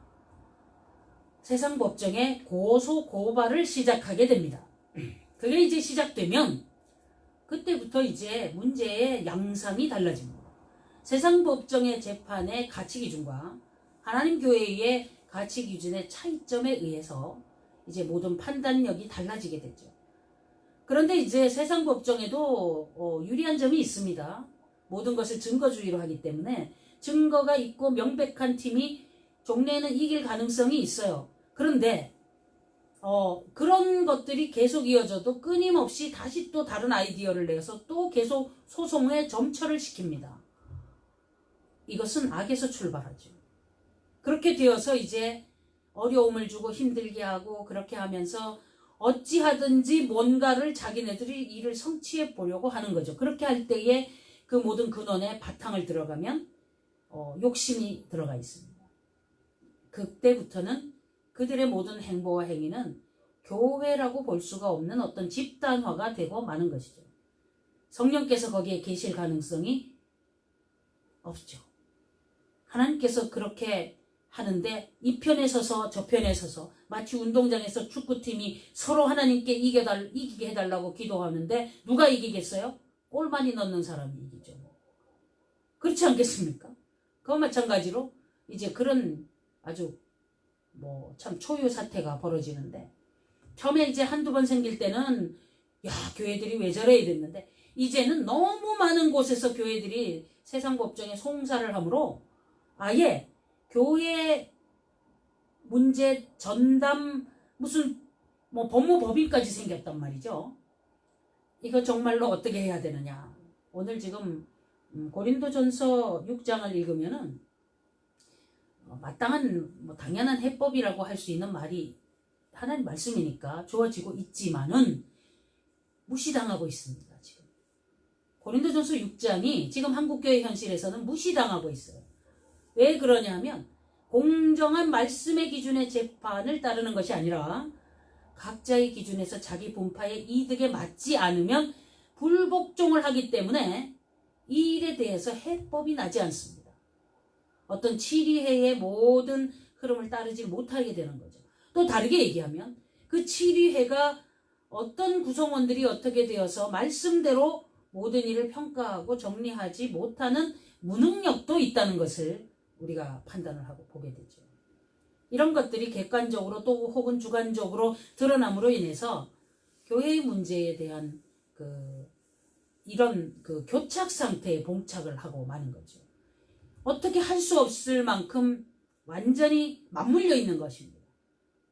세상 법정에 고소 고발을 시작하게 됩니다. 그게 이제 시작되면 그때부터 이제 문제의 양상이 달라집니다. 세상 법정의 재판의 가치 기준과 하나님 교회의 가치 기준의 차이점에 의해서 이제 모든 판단력이 달라지게 되죠. 그런데 이제 세상 법정에도 유리한 점이 있습니다. 모든 것을 증거주의로 하기 때문에 증거가 있고 명백한 팀이 종래에는 이길 가능성이 있어요. 그런데 그런 것들이 계속 이어져도 끊임없이 다시 또 다른 아이디어를 내서 또 계속 소송에 점철을 시킵니다. 이것은 악에서 출발하죠. 그렇게 되어서 이제 어려움을 주고 힘들게 하고 그렇게 하면서 어찌하든지 뭔가를 자기네들이 일을 성취해 보려고 하는 거죠. 그렇게 할 때에 그 모든 근원에 바탕을 들어가면 욕심이 들어가 있습니다. 그때부터는 그들의 모든 행보와 행위는 교회라고 볼 수가 없는 어떤 집단화가 되고 마는 것이죠. 성령께서 거기에 계실 가능성이 없죠. 하나님께서 그렇게 하는데 이 편에 서서 저 편에 서서 마치 운동장에서 축구팀이 서로 하나님께 이기게 해달라고 기도하는데 누가 이기겠어요? 골 많이 넣는 사람이 이기죠. 그렇지 않겠습니까? 그와 마찬가지로 이제 그런 아주 참 초유 사태가 벌어지는데 처음에 이제 한두 번 생길 때는 야 교회들이 왜 저래 이랬는데 이제는 너무 많은 곳에서 교회들이 세상 법정에 송사를 하므로 아예 교회 문제 전담 무슨 법무법인까지 생겼단 말이죠. 이거 정말로 어떻게 해야 되느냐. 오늘 지금 고린도전서 6장을 읽으면은 마땅한 당연한 해법이라고 할 수 있는 말이 하나님 말씀이니까 주어지고 있지만은 무시당하고 있습니다. 지금 고린도전서 6장이 지금 한국교회 현실에서는 무시당하고 있어요. 왜 그러냐면 공정한 말씀의 기준의 재판을 따르는 것이 아니라 각자의 기준에서 자기 분파의 이득에 맞지 않으면 불복종을 하기 때문에 이 일에 대해서 해법이 나지 않습니다. 어떤 치리회의 모든 흐름을 따르지 못하게 되는 거죠. 또 다르게 얘기하면 그 치리회가 어떤 구성원들이 어떻게 되어서 말씀대로 모든 일을 평가하고 정리하지 못하는 무능력도 있다는 것을 우리가 판단을 하고 보게 되죠. 이런 것들이 객관적으로 또 혹은 주관적으로 드러남으로 인해서 교회의 문제에 대한 이런 교착 상태에 봉착을 하고 마는 거죠. 어떻게 할 수 없을 만큼 완전히 맞물려 있는 것입니다.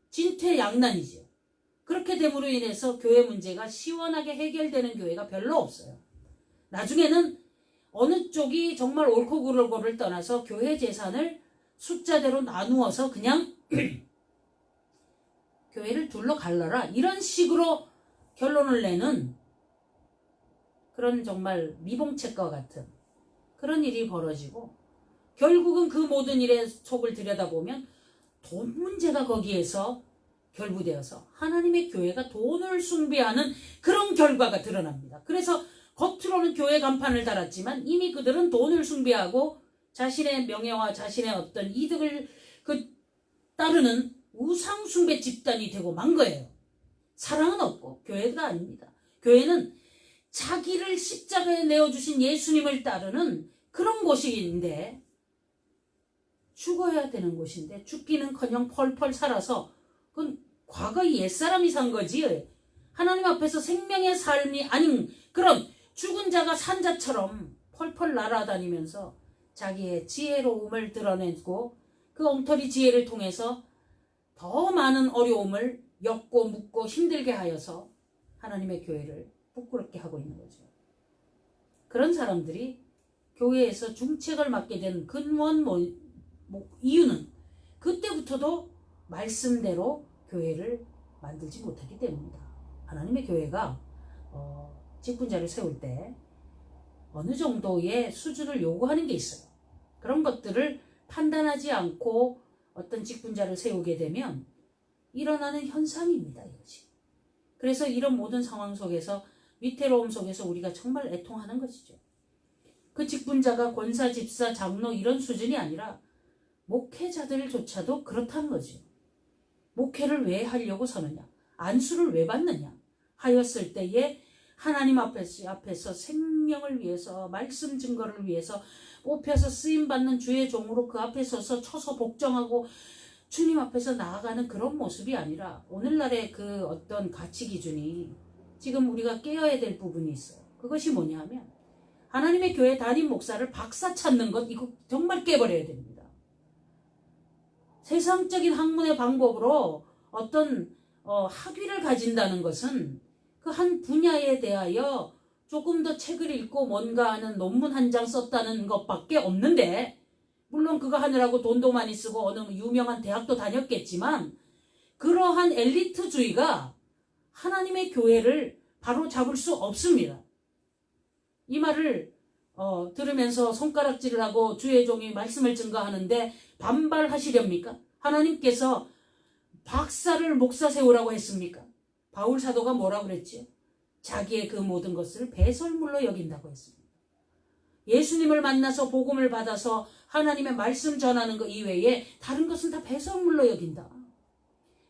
진퇴양난이죠. 그렇게 됨으로 인해서 교회 문제가 시원하게 해결되는 교회가 별로 없어요. 나중에는 어느 쪽이 정말 옳고 그르고를 떠나서 교회 재산을 숫자대로 나누어서 그냥 교회를 둘러 갈라라 이런 식으로 결론을 내는 그런 정말 미봉책과 같은 그런 일이 벌어지고 결국은 그 모든 일의 속을 들여다보면 돈 문제가 거기에서 결부되어서 하나님의 교회가 돈을 숭배하는 그런 결과가 드러납니다. 그래서 겉으로는 교회 간판을 달았지만 이미 그들은 돈을 숭배하고 자신의 명예와 자신의 어떤 이득을 따르는 우상 숭배 집단이 되고 만 거예요. 사랑은 없고 교회가 아닙니다. 교회는 자기를 십자가에 내어주신 예수님을 따르는 그런 곳인데 죽어야 되는 곳인데 죽기는커녕 펄펄 살아서 그건 과거의 옛사람이 산 거지 하나님 앞에서 생명의 삶이 아닌 그런 죽은 자가 산 자처럼 펄펄 날아다니면서 자기의 지혜로움을 드러내고 그 엉터리 지혜를 통해서 더 많은 어려움을 엮고 묶고 힘들게 하여서 하나님의 교회를 부끄럽게 하고 있는 거죠. 그런 사람들이 교회에서 중책을 맡게 된 근원 이유는 그때부터도 말씀대로 교회를 만들지 못하기 때문입니다. 하나님의 교회가 직분자를 세울 때 어느 정도의 수준을 요구하는 게 있어요. 그런 것들을 판단하지 않고 어떤 직분자를 세우게 되면 일어나는 현상입니다. 이것이. 그래서 이런 모든 상황 속에서 위태로움 속에서 우리가 정말 애통하는 것이죠. 그 직분자가 권사, 집사, 장로 이런 수준이 아니라 목회자들조차도 그렇다는 거죠. 목회를 왜 하려고 서느냐? 안수를 왜 받느냐? 하였을 때에 하나님 앞에서 생명을 위해서 말씀 증거를 위해서 뽑혀서 쓰임받는 주의 종으로 그 앞에 서서 쳐서 복종하고 주님 앞에서 나아가는 그런 모습이 아니라 오늘날의 그 어떤 가치 기준이 지금 우리가 깨어야 될 부분이 있어요. 그것이 뭐냐 하면 하나님의 교회 담임 목사를 박사 찾는 것 이거 정말 깨버려야 됩니다. 세상적인 학문의 방법으로 어떤 학위를 가진다는 것은 그 한 분야에 대하여 조금 더 책을 읽고 뭔가 하는 논문 한 장 썼다는 것밖에 없는데 물론 그거 하느라고 돈도 많이 쓰고 어느 유명한 대학도 다녔겠지만 그러한 엘리트주의가 하나님의 교회를 바로 잡을 수 없습니다. 이 말을 들으면서 손가락질을 하고 주의 종이 말씀을 증거하는데 반발하시렵니까? 하나님께서 박사를 목사 세우라고 했습니까? 바울 사도가 뭐라고 그랬지요? 자기의 그 모든 것을 배설물로 여긴다고 했습니다. 예수님을 만나서 복음을 받아서 하나님의 말씀 전하는 것 이외에 다른 것은 다 배설물로 여긴다.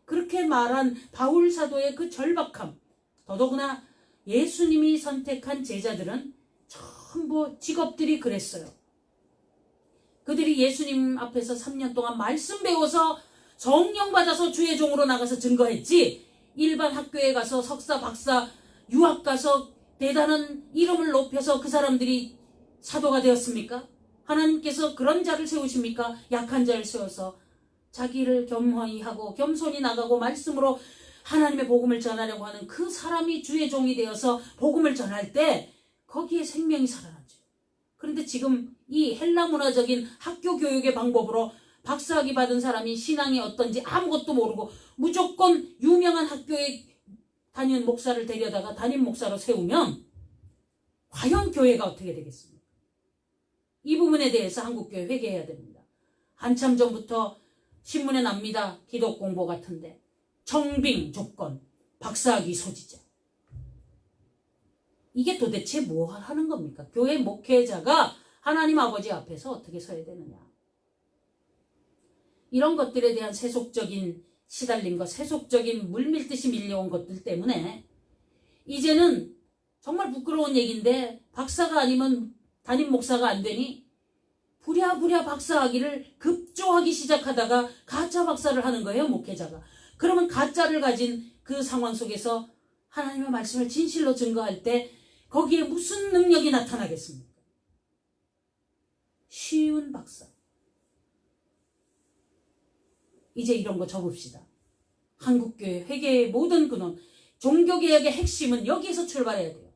그렇게 말한 바울 사도의 그 절박함, 더더구나 예수님이 선택한 제자들은 전부 직업들이 그랬어요. 그들이 예수님 앞에서 3년 동안 말씀 배워서 성령 받아서 주의 종으로 나가서 증거했지 일반 학교에 가서 석사, 박사, 유학 가서 대단한 이름을 높여서 그 사람들이 사도가 되었습니까? 하나님께서 그런 자를 세우십니까? 약한 자를 세워서 자기를 겸허히 하고 겸손히 나가고 말씀으로 하나님의 복음을 전하려고 하는 그 사람이 주의 종이 되어서 복음을 전할 때 거기에 생명이 살아나죠. 그런데 지금 이 헬라 문화적인 학교 교육의 방법으로 박사학위 받은 사람이 신앙이 어떤지 아무것도 모르고 무조건 유명한 학교에 다니는 목사를 데려다가 담임 목사로 세우면 과연 교회가 어떻게 되겠습니까? 이 부분에 대해서 한국교회 회개해야 됩니다. 한참 전부터 신문에 납니다. 기독공보 같은데 청빙 조건, 박사학위 소지자. 이게 도대체 뭐 하는 겁니까? 교회 목회자가 하나님 아버지 앞에서 어떻게 서야 되느냐. 이런 것들에 대한 세속적인 시달림과 세속적인 물밀듯이 밀려온 것들 때문에 이제는 정말 부끄러운 얘기인데 박사가 아니면 담임 목사가 안 되니 부랴부랴 박사학위를 급조하기 시작하다가 가짜 박사를 하는 거예요, 목회자가. 그러면 가짜를 가진 그 상황 속에서 하나님의 말씀을 진실로 증거할 때 거기에 무슨 능력이 나타나겠습니까? 쉬운 박사. 이제 이런 거 접읍시다. 한국교회 회개의 모든 근원, 종교개혁의 핵심은 여기에서 출발해야 돼요.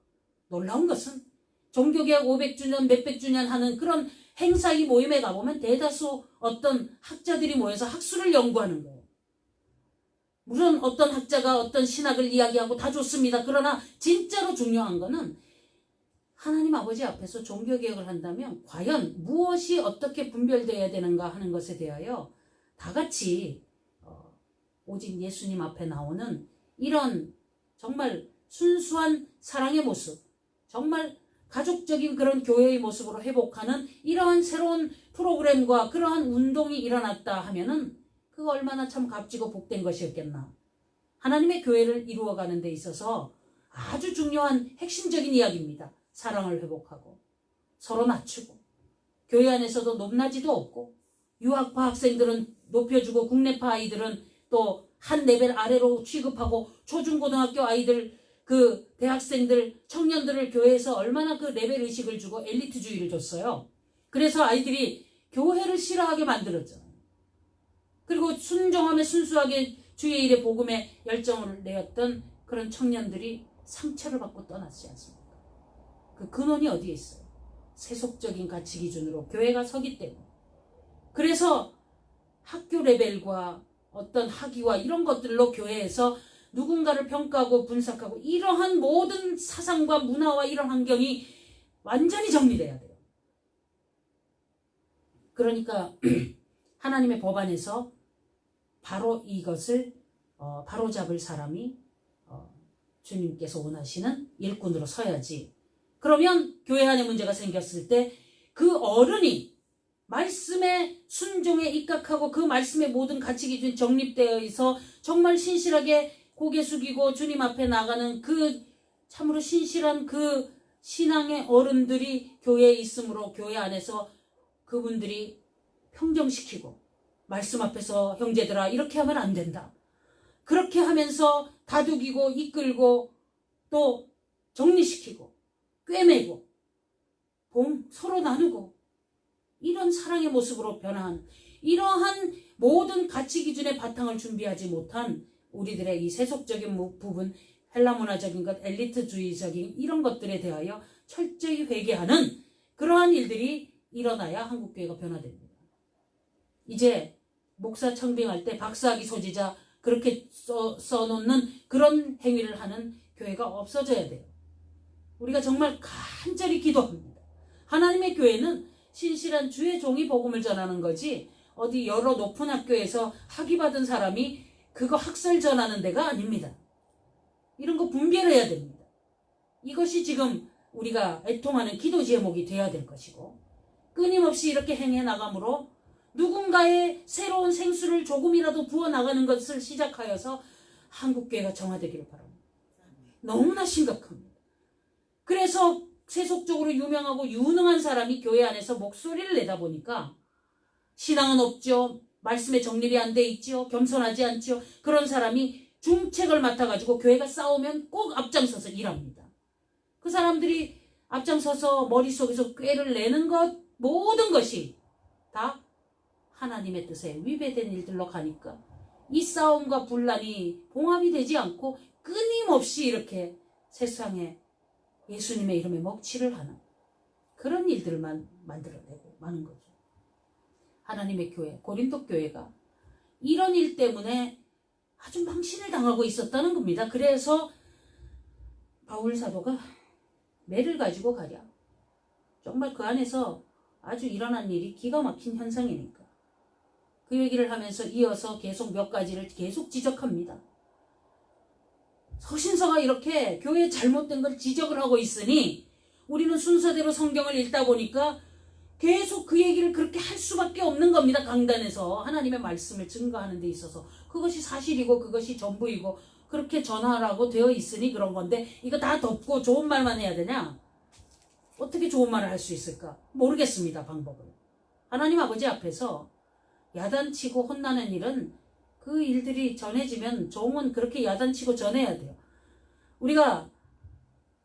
놀라운 것은 종교개혁 500주년, 몇백 주년 하는 그런 행사의 모임에 가보면 대다수 어떤 학자들이 모여서 학술을 연구하는 거예요. 물론 어떤 학자가 어떤 신학을 이야기하고 다 좋습니다. 그러나 진짜로 중요한 거는 하나님 아버지 앞에서 종교개혁을 한다면 과연 무엇이 어떻게 분별되어야 되는가 하는 것에 대하여 다 같이 오직 예수님 앞에 나오는 이런 정말 순수한 사랑의 모습, 정말 가족적인 그런 교회의 모습으로 회복하는 이러한 새로운 프로그램과 그러한 운동이 일어났다 하면은 그거 얼마나 참 값지고 복된 것이었겠나. 하나님의 교회를 이루어가는 데 있어서 아주 중요한 핵심적인 이야기입니다. 사랑을 회복하고 서로 낮추고 교회 안에서도 높낮이도 없고 유학파 학생들은 높여주고 국내파 아이들은 또 한 레벨 아래로 취급하고 초중고등학교 아이들 그 대학생들 청년들을 교회에서 얼마나 그 레벨 의식을 주고 엘리트주의를 줬어요. 그래서 아이들이 교회를 싫어하게 만들었잖아요. 그리고 순종하며 순수하게 주의 일의 복음에 열정을 내었던 그런 청년들이 상처를 받고 떠났지 않습니까? 그 근원이 어디에 있어요? 세속적인 가치 기준으로 교회가 서기 때문에. 그래서 학교 레벨과 어떤 학위와 이런 것들로 교회에서 누군가를 평가하고 분석하고 이러한 모든 사상과 문화와 이런 환경이 완전히 정리돼야 돼요. 그러니까 하나님의 법안에서 바로 이것을 바로잡을 사람이 주님께서 원하시는 일꾼으로 서야지. 그러면 교회 안에 문제가 생겼을 때 그 어른이 말씀의 순종에 입각하고 그 말씀의 모든 가치 기준이 정립되어 있어 정말 신실하게 고개 숙이고 주님 앞에 나가는 그 참으로 신실한 그 신앙의 어른들이 교회에 있으므로 교회 안에서 그분들이 평정시키고 말씀 앞에서 형제들아 이렇게 하면 안 된다. 그렇게 하면서 다독이고 이끌고 또 정리시키고 꿰매고 서로 나누고 이런 사랑의 모습으로 변한 이러한 모든 가치 기준의 바탕을 준비하지 못한 우리들의 이 세속적인 부분, 헬라 문화적인 것, 엘리트주의적인 이런 것들에 대하여 철저히 회개하는 그러한 일들이 일어나야 한국교회가 변화됩니다. 이제 목사 청빙할 때 박사학위 소지자 그렇게 써놓는 그런 행위를 하는 교회가 없어져야 돼요. 우리가 정말 간절히 기도합니다. 하나님의 교회는 신실한 주의 종이 복음을 전하는 거지 어디 여러 높은 학교에서 학위 받은 사람이 그거 학설 전하는 데가 아닙니다. 이런 거 분별해야 됩니다. 이것이 지금 우리가 애통하는 기도 제목이 돼야 될 것이고 끊임없이 이렇게 행해 나감으로 누군가의 새로운 생수를 조금이라도 부어나가는 것을 시작하여서 한국교회가 정화되기를 바랍니다. 너무나 심각합니다. 그래서 세속적으로 유명하고 유능한 사람이 교회 안에서 목소리를 내다 보니까 신앙은 없죠. 말씀에 정립이 안 돼 있죠. 겸손하지 않죠. 그런 사람이 중책을 맡아가지고 교회가 싸우면 꼭 앞장서서 일합니다. 그 사람들이 앞장서서 머릿속에서 꾀를 내는 것 모든 것이 다 하나님의 뜻에 위배된 일들로 가니까 이 싸움과 분란이 봉합이 되지 않고 끊임없이 이렇게 세상에 예수님의 이름에 먹칠을 하는 그런 일들만 만들어내고 마는 거죠. 하나님의 교회, 고린도 교회가 이런 일 때문에 아주 망신을 당하고 있었다는 겁니다. 그래서 바울 사도가 매를 가지고 가랴. 정말 그 안에서 아주 일어난 일이 기가 막힌 현상이니까. 그 얘기를 하면서 이어서 계속 몇 가지를 계속 지적합니다. 서신서가 이렇게 교회 잘못된 걸 지적을 하고 있으니 우리는 순서대로 성경을 읽다 보니까 계속 그 얘기를 그렇게 할 수밖에 없는 겁니다. 강단에서 하나님의 말씀을 증거하는 데 있어서 그것이 사실이고 그것이 전부이고 그렇게 전하라고 되어 있으니 그런 건데 이거 다 덮고 좋은 말만 해야 되냐? 어떻게 좋은 말을 할 수 있을까? 모르겠습니다. 방법을. 하나님 아버지 앞에서 야단치고 혼나는 일은 그 일들이 전해지면 종은 그렇게 야단치고 전해야 돼요. 우리가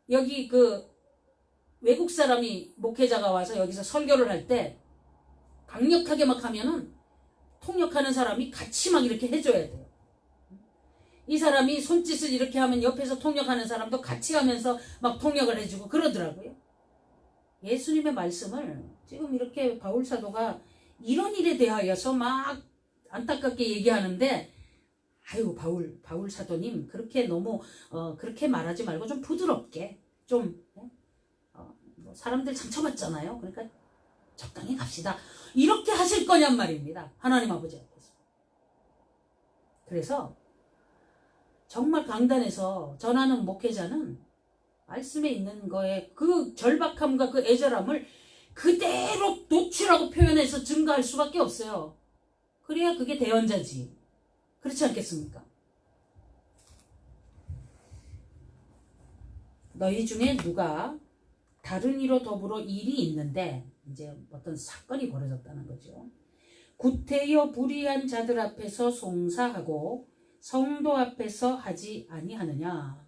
여기 그 외국 사람이 목회자가 와서 여기서 설교를 할 때 강력하게 막 하면은 통역하는 사람이 같이 막 이렇게 해줘야 돼요. 이 사람이 손짓을 이렇게 하면 옆에서 통역하는 사람도 같이 하면서 막 통역을 해주고 그러더라고요. 예수님의 말씀을 지금 이렇게 바울 사도가 이런 일에 대하여서 막 안타깝게 얘기하는데 아유 바울 사도님 그렇게 너무 그렇게 말하지 말고 좀 부드럽게 좀 뭐 사람들 상처받잖아요. 그러니까 적당히 갑시다. 이렇게 하실 거냔 말입니다. 하나님 아버지 앞에서. 그래서 정말 강단에서 전하는 목회자는 말씀에 있는 거에 그 절박함과 그 애절함을 그대로 노출하고 표현해서 증가할 수밖에 없어요. 그래야 그게 대언자지. 그렇지 않겠습니까? 너희 중에 누가 다른 이로 더불어 일이 있는데 이제 어떤 사건이 벌어졌다는 거죠. 구태여 불의한 자들 앞에서 송사하고 성도 앞에서 하지 아니하느냐.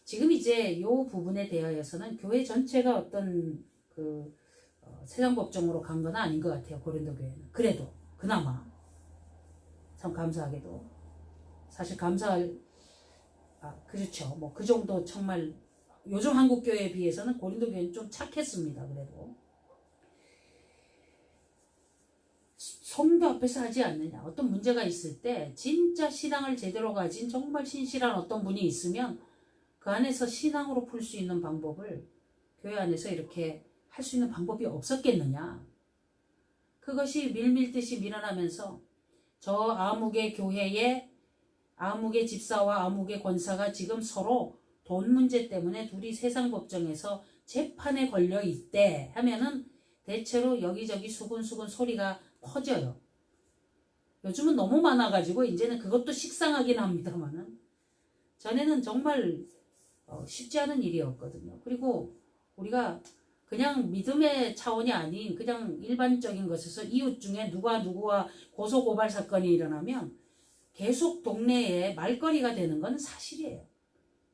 지금 이제 요 부분에 대하여서는 교회 전체가 어떤 그 세상 법정으로 간 건 아닌 것 같아요. 고린도 교회는. 그래도 그나마 참 감사하게도 사실 감사할 그렇죠. 뭐 그 정도 정말 요즘 한국 교회에 비해서는 고린도 교회는 좀 착했습니다. 그래도 성도 앞에서 하지 않느냐. 어떤 문제가 있을 때 진짜 신앙을 제대로 가진 정말 신실한 어떤 분이 있으면 그 안에서 신앙으로 풀 수 있는 방법을 교회 안에서 이렇게 할 수 있는 방법이 없었겠느냐. 그것이 밀밀듯이 밀어나면서 저 아무개 교회의 아무개 집사와 아무개 권사가 지금 서로 돈 문제 때문에 둘이 세상 법정에서 재판에 걸려 있대 하면은 대체로 여기저기 수근수근 소리가 퍼져요. 요즘은 너무 많아가지고 이제는 그것도 식상하긴 합니다만은 전에는 정말 쉽지 않은 일이었거든요. 그리고 우리가 그냥 믿음의 차원이 아닌 그냥 일반적인 것에서 이웃 중에 누가 누구와 고소고발 사건이 일어나면 계속 동네에 말거리가 되는 건 사실이에요.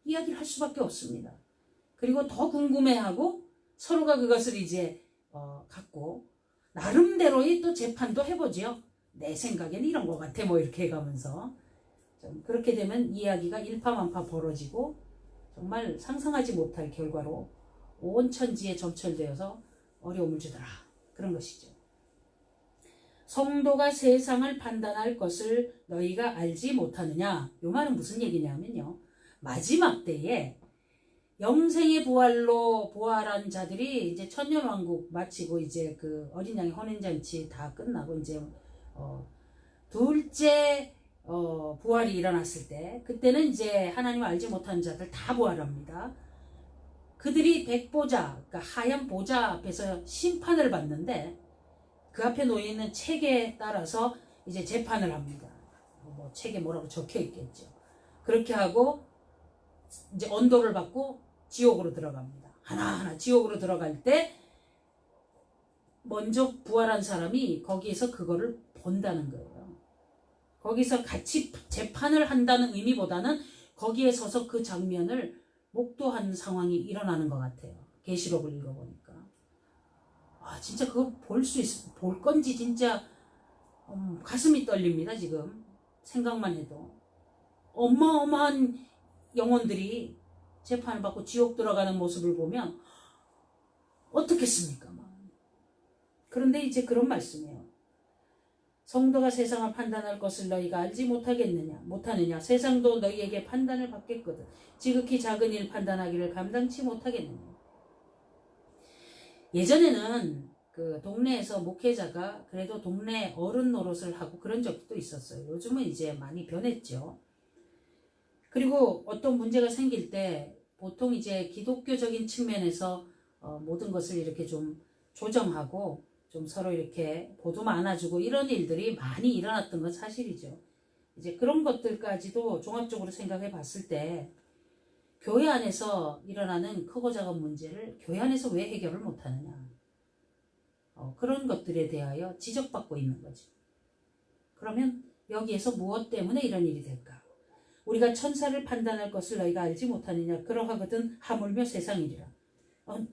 이야기를 할 수밖에 없습니다. 그리고 더 궁금해하고 서로가 그것을 이제 갖고 나름대로의 또 재판도 해보죠. 내 생각엔 이런 것 같아 뭐 이렇게 해가면서 좀 그렇게 되면 이야기가 일파만파 벌어지고 정말 상상하지 못할 결과로 온 천지에 점철되어서 어려움을 주더라. 그런 것이죠. 성도가 세상을 판단할 것을 너희가 알지 못하느냐. 이 말은 무슨 얘기냐면요. 마지막 때에 영생의 부활로 부활한 자들이 이제 천년왕국 마치고 이제 그 어린 양의 혼인잔치 다 끝나고 이제 둘째 부활이 일어났을 때 그때는 이제 하나님을 알지 못한 자들 다 부활합니다. 그들이 백보자, 그러니까 하얀 보자 앞에서 심판을 받는데 그 앞에 놓여 있는 책에 따라서 이제 재판을 합니다. 뭐 책에 뭐라고 적혀 있겠죠. 그렇게 하고 이제 언도를 받고 지옥으로 들어갑니다. 하나하나 지옥으로 들어갈 때 먼저 부활한 사람이 거기에서 그거를 본다는 거예요. 거기서 같이 재판을 한다는 의미보다는 거기에 서서 그 장면을 목도하는 상황이 일어나는 것 같아요. 계시록을 읽어보니까. 진짜 그거 볼 건지 진짜 가슴이 떨립니다. 지금 생각만 해도. 어마어마한 영혼들이 재판을 받고 지옥 들어가는 모습을 보면 어떻겠습니까? 그런데 이제 그런 말씀이에요. 성도가 세상을 판단할 것을 너희가 알지 못하느냐. 세상도 너희에게 판단을 받겠거든. 지극히 작은 일 판단하기를 감당치 못하겠느냐. 예전에는 그 동네에서 목회자가 그래도 동네 어른 노릇을 하고 그런 적도 있었어요. 요즘은 이제 많이 변했죠. 그리고 어떤 문제가 생길 때 보통 이제 기독교적인 측면에서 모든 것을 이렇게 좀 조정하고 좀 서로 이렇게 보듬어 안아주고 이런 일들이 많이 일어났던 건 사실이죠. 이제 그런 것들까지도 종합적으로 생각해 봤을 때 교회 안에서 일어나는 크고 작은 문제를 교회 안에서 왜 해결을 못하느냐. 그런 것들에 대하여 지적받고 있는 거죠. 그러면 여기에서 무엇 때문에 이런 일이 될까? 우리가 천사를 판단할 것을 너희가 알지 못하느냐. 그러하거든 하물며 세상이리라.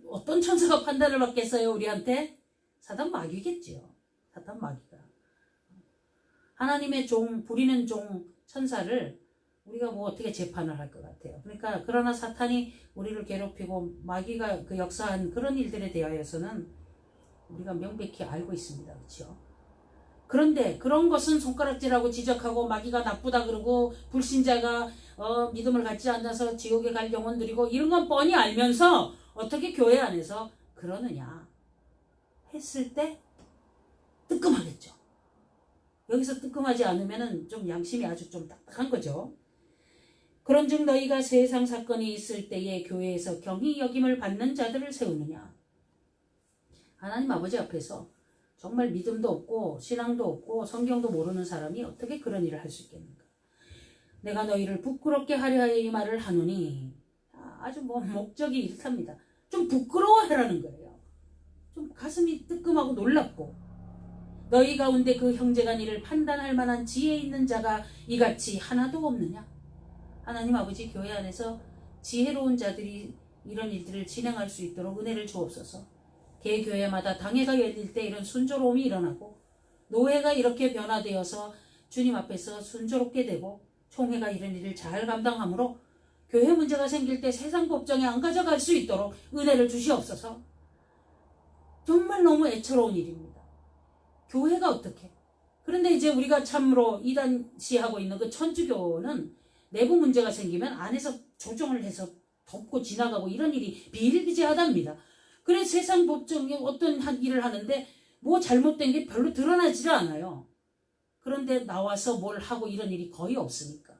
어떤 천사가 판단을 받겠어요 우리한테? 사단 마귀겠지요. 사단 마귀가. 하나님의 종, 부리는 종 천사를 우리가 뭐 어떻게 재판을 할 것 같아요. 그러니까 그러나 사탄이 우리를 괴롭히고 마귀가 그 역사한 그런 일들에 대하여서는 우리가 명백히 알고 있습니다. 그렇죠? 그런데 그런 것은 손가락질하고 지적하고 마귀가 나쁘다 그러고 불신자가 믿음을 갖지 않아서 지옥에 갈 영혼들이고 이런 건 뻔히 알면서 어떻게 교회 안에서 그러느냐 했을 때 뜨끔하겠죠. 여기서 뜨끔하지 않으면 좀 양심이 아주 좀 딱딱한 거죠. 그런즉 너희가 세상 사건이 있을 때에 교회에서 경히 여김을 받는 자들을 세우느냐. 하나님 아버지 앞에서 정말 믿음도 없고 신앙도 없고 성경도 모르는 사람이 어떻게 그런 일을 할 수 있겠는가. 내가 너희를 부끄럽게 하려 하여 이 말을 하노니 아주 뭐 목적이 이렇답니다. 좀 부끄러워하라는 거예요. 좀 가슴이 뜨끔하고 놀랍고 너희 가운데 그 형제간 일을 판단할 만한 지혜 있는 자가 이같이 하나도 없느냐. 하나님 아버지 교회 안에서 지혜로운 자들이 이런 일들을 진행할 수 있도록 은혜를 주옵소서. 개교회마다 당회가 열릴 때 이런 순조로움이 일어나고 노회가 이렇게 변화되어서 주님 앞에서 순조롭게 되고 총회가 이런 일을 잘 감당하므로 교회 문제가 생길 때 세상 법정에 안 가져갈 수 있도록 은혜를 주시옵소서. 정말 너무 애처로운 일입니다. 교회가 어떻게? 그런데 이제 우리가 참으로 이단시하고 있는 그 천주교는 내부 문제가 생기면 안에서 조정을 해서 덮고 지나가고 이런 일이 비일비재하답니다. 그래 세상 법정에 어떤 일을 하는데 뭐 잘못된 게 별로 드러나질 않아요. 그런데 나와서 뭘 하고 이런 일이 거의 없으니까.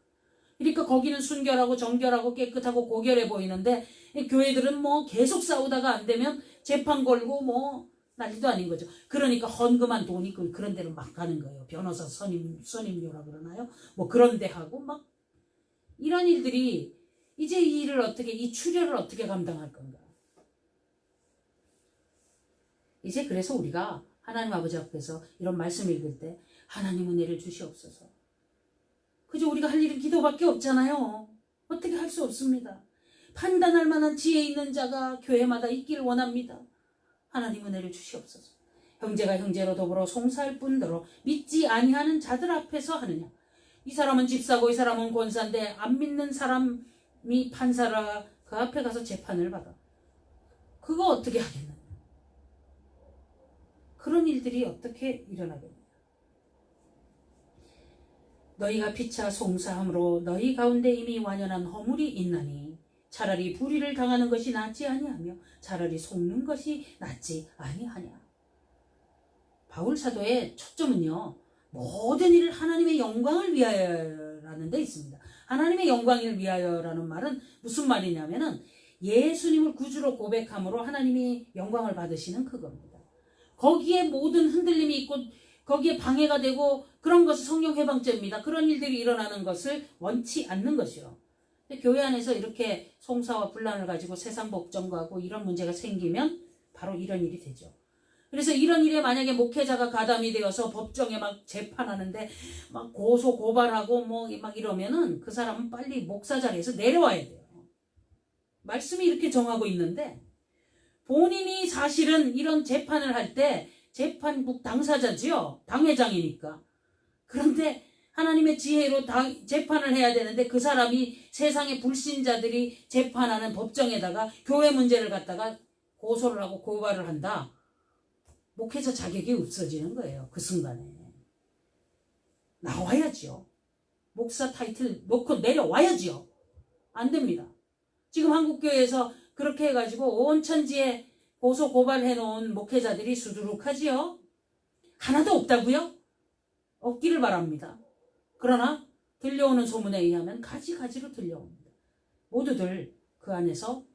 그러니까 거기는 순결하고 정결하고 깨끗하고 고결해 보이는데 교회들은 뭐 계속 싸우다가 안 되면 재판 걸고 뭐 난리도 아닌 거죠. 그러니까 헌금한 돈이 그런 데로 막 가는 거예요. 변호사 선임료라 그러나요? 뭐 그런 데 하고 막 이런 일들이 이제 이 일을 어떻게 이 출혈을 어떻게 감당할 건가. 이제 그래서 우리가 하나님 아버지 앞에서 이런 말씀 읽을 때 하나님 은혜를 주시옵소서. 그저 우리가 할 일은 기도밖에 없잖아요. 어떻게 할 수 없습니다. 판단할 만한 지혜 있는 자가 교회마다 있기를 원합니다. 하나님 은혜를 주시옵소서. 형제가 형제로 더불어 송사할 뿐더러 믿지 아니하는 자들 앞에서 하느냐. 이 사람은 집사고 이 사람은 권사인데 안 믿는 사람이 판사라 그 앞에 가서 재판을 받아. 그거 어떻게 하겠느냐. 그런 일들이 어떻게 일어나겠느냐. 너희가 피차 송사함으로 너희 가운데 이미 완연한 허물이 있나니 차라리 불의를 당하는 것이 낫지 아니하며 차라리 속는 것이 낫지 아니하냐. 바울 사도의 초점은요. 모든 일을 하나님의 영광을 위하여라는 데 있습니다. 하나님의 영광을 위하여라는 말은 무슨 말이냐면은 예수님을 구주로 고백함으로 하나님이 영광을 받으시는 그겁니다. 거기에 모든 흔들림이 있고 거기에 방해가 되고 그런 것이 성령 해방죄입니다. 그런 일들이 일어나는 것을 원치 않는 것이요. 교회 안에서 이렇게 송사와 분란을 가지고 세상 법정가고 이런 문제가 생기면 바로 이런 일이 되죠. 그래서 이런 일에 만약에 목회자가 가담이 되어서 법정에 막 재판하는데 막 고소 고발하고 뭐 막 이러면은 그 사람은 빨리 목사 자리에서 내려와야 돼요. 말씀이 이렇게 정하고 있는데 본인이 사실은 이런 재판을 할 때 재판국 당사자지요. 당회장이니까. 그런데 하나님의 지혜로 재판을 해야 되는데 그 사람이 세상의 불신자들이 재판하는 법정에다가 교회 문제를 갖다가 고소를 하고 고발을 한다. 목회자 자격이 없어지는 거예요. 그 순간에. 나와야지요. 목사 타이틀 놓고 내려와야지요. 안 됩니다. 지금 한국교회에서 그렇게 해가지고 온 천지에 고소 고발해놓은 목회자들이 수두룩하지요. 하나도 없다고요? 없기를 바랍니다. 그러나 들려오는 소문에 의하면 가지가지로 들려옵니다. 모두들 그 안에서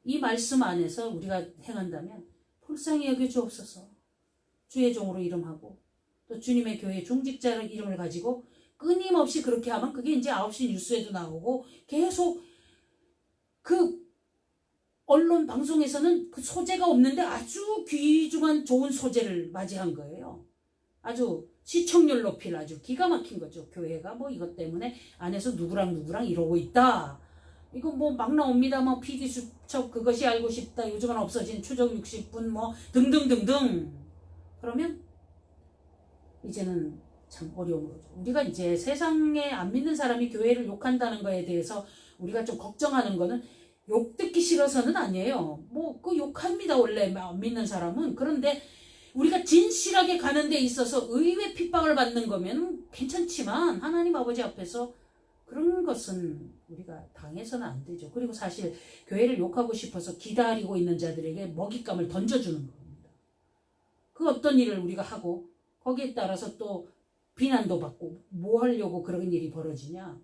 이 말씀 안에서 우리가 행한다면 불쌍히 여겨 주옵소서. 주의 종으로 이름하고 또 주님의 교회 중직자의 이름을 가지고 끊임없이 그렇게 하면 그게 이제 9시 뉴스에도 나오고 계속 그 언론 방송에서는 그 소재가 없는데 아주 귀중한 좋은 소재를 맞이한 거예요. 아주 시청률 높일 아주 기가 막힌 거죠. 교회가 뭐 이것 때문에 안에서 누구랑 이러고 있다. 이거 뭐 막 나옵니다. 뭐 PD 수첩 그것이 알고 싶다. 요즘은 없어진 추적 60분 뭐 등등등등. 그러면 이제는 참 어려운 거죠. 우리가 이제 세상에 안 믿는 사람이 교회를 욕한다는 거에 대해서 우리가 좀 걱정하는 거는 욕 듣기 싫어서는 아니에요. 뭐 그 욕합니다. 원래 안 믿는 사람은. 그런데 우리가 진실하게 가는 데 있어서 의외 핍박을 받는 거면 괜찮지만 하나님 아버지 앞에서 그런 것은 우리가 당해서는 안 되죠. 그리고 사실 교회를 욕하고 싶어서 기다리고 있는 자들에게 먹잇감을 던져주는 겁니다. 그 어떤 일을 우리가 하고 거기에 따라서 또 비난도 받고 뭐 하려고 그런 일이 벌어지냐.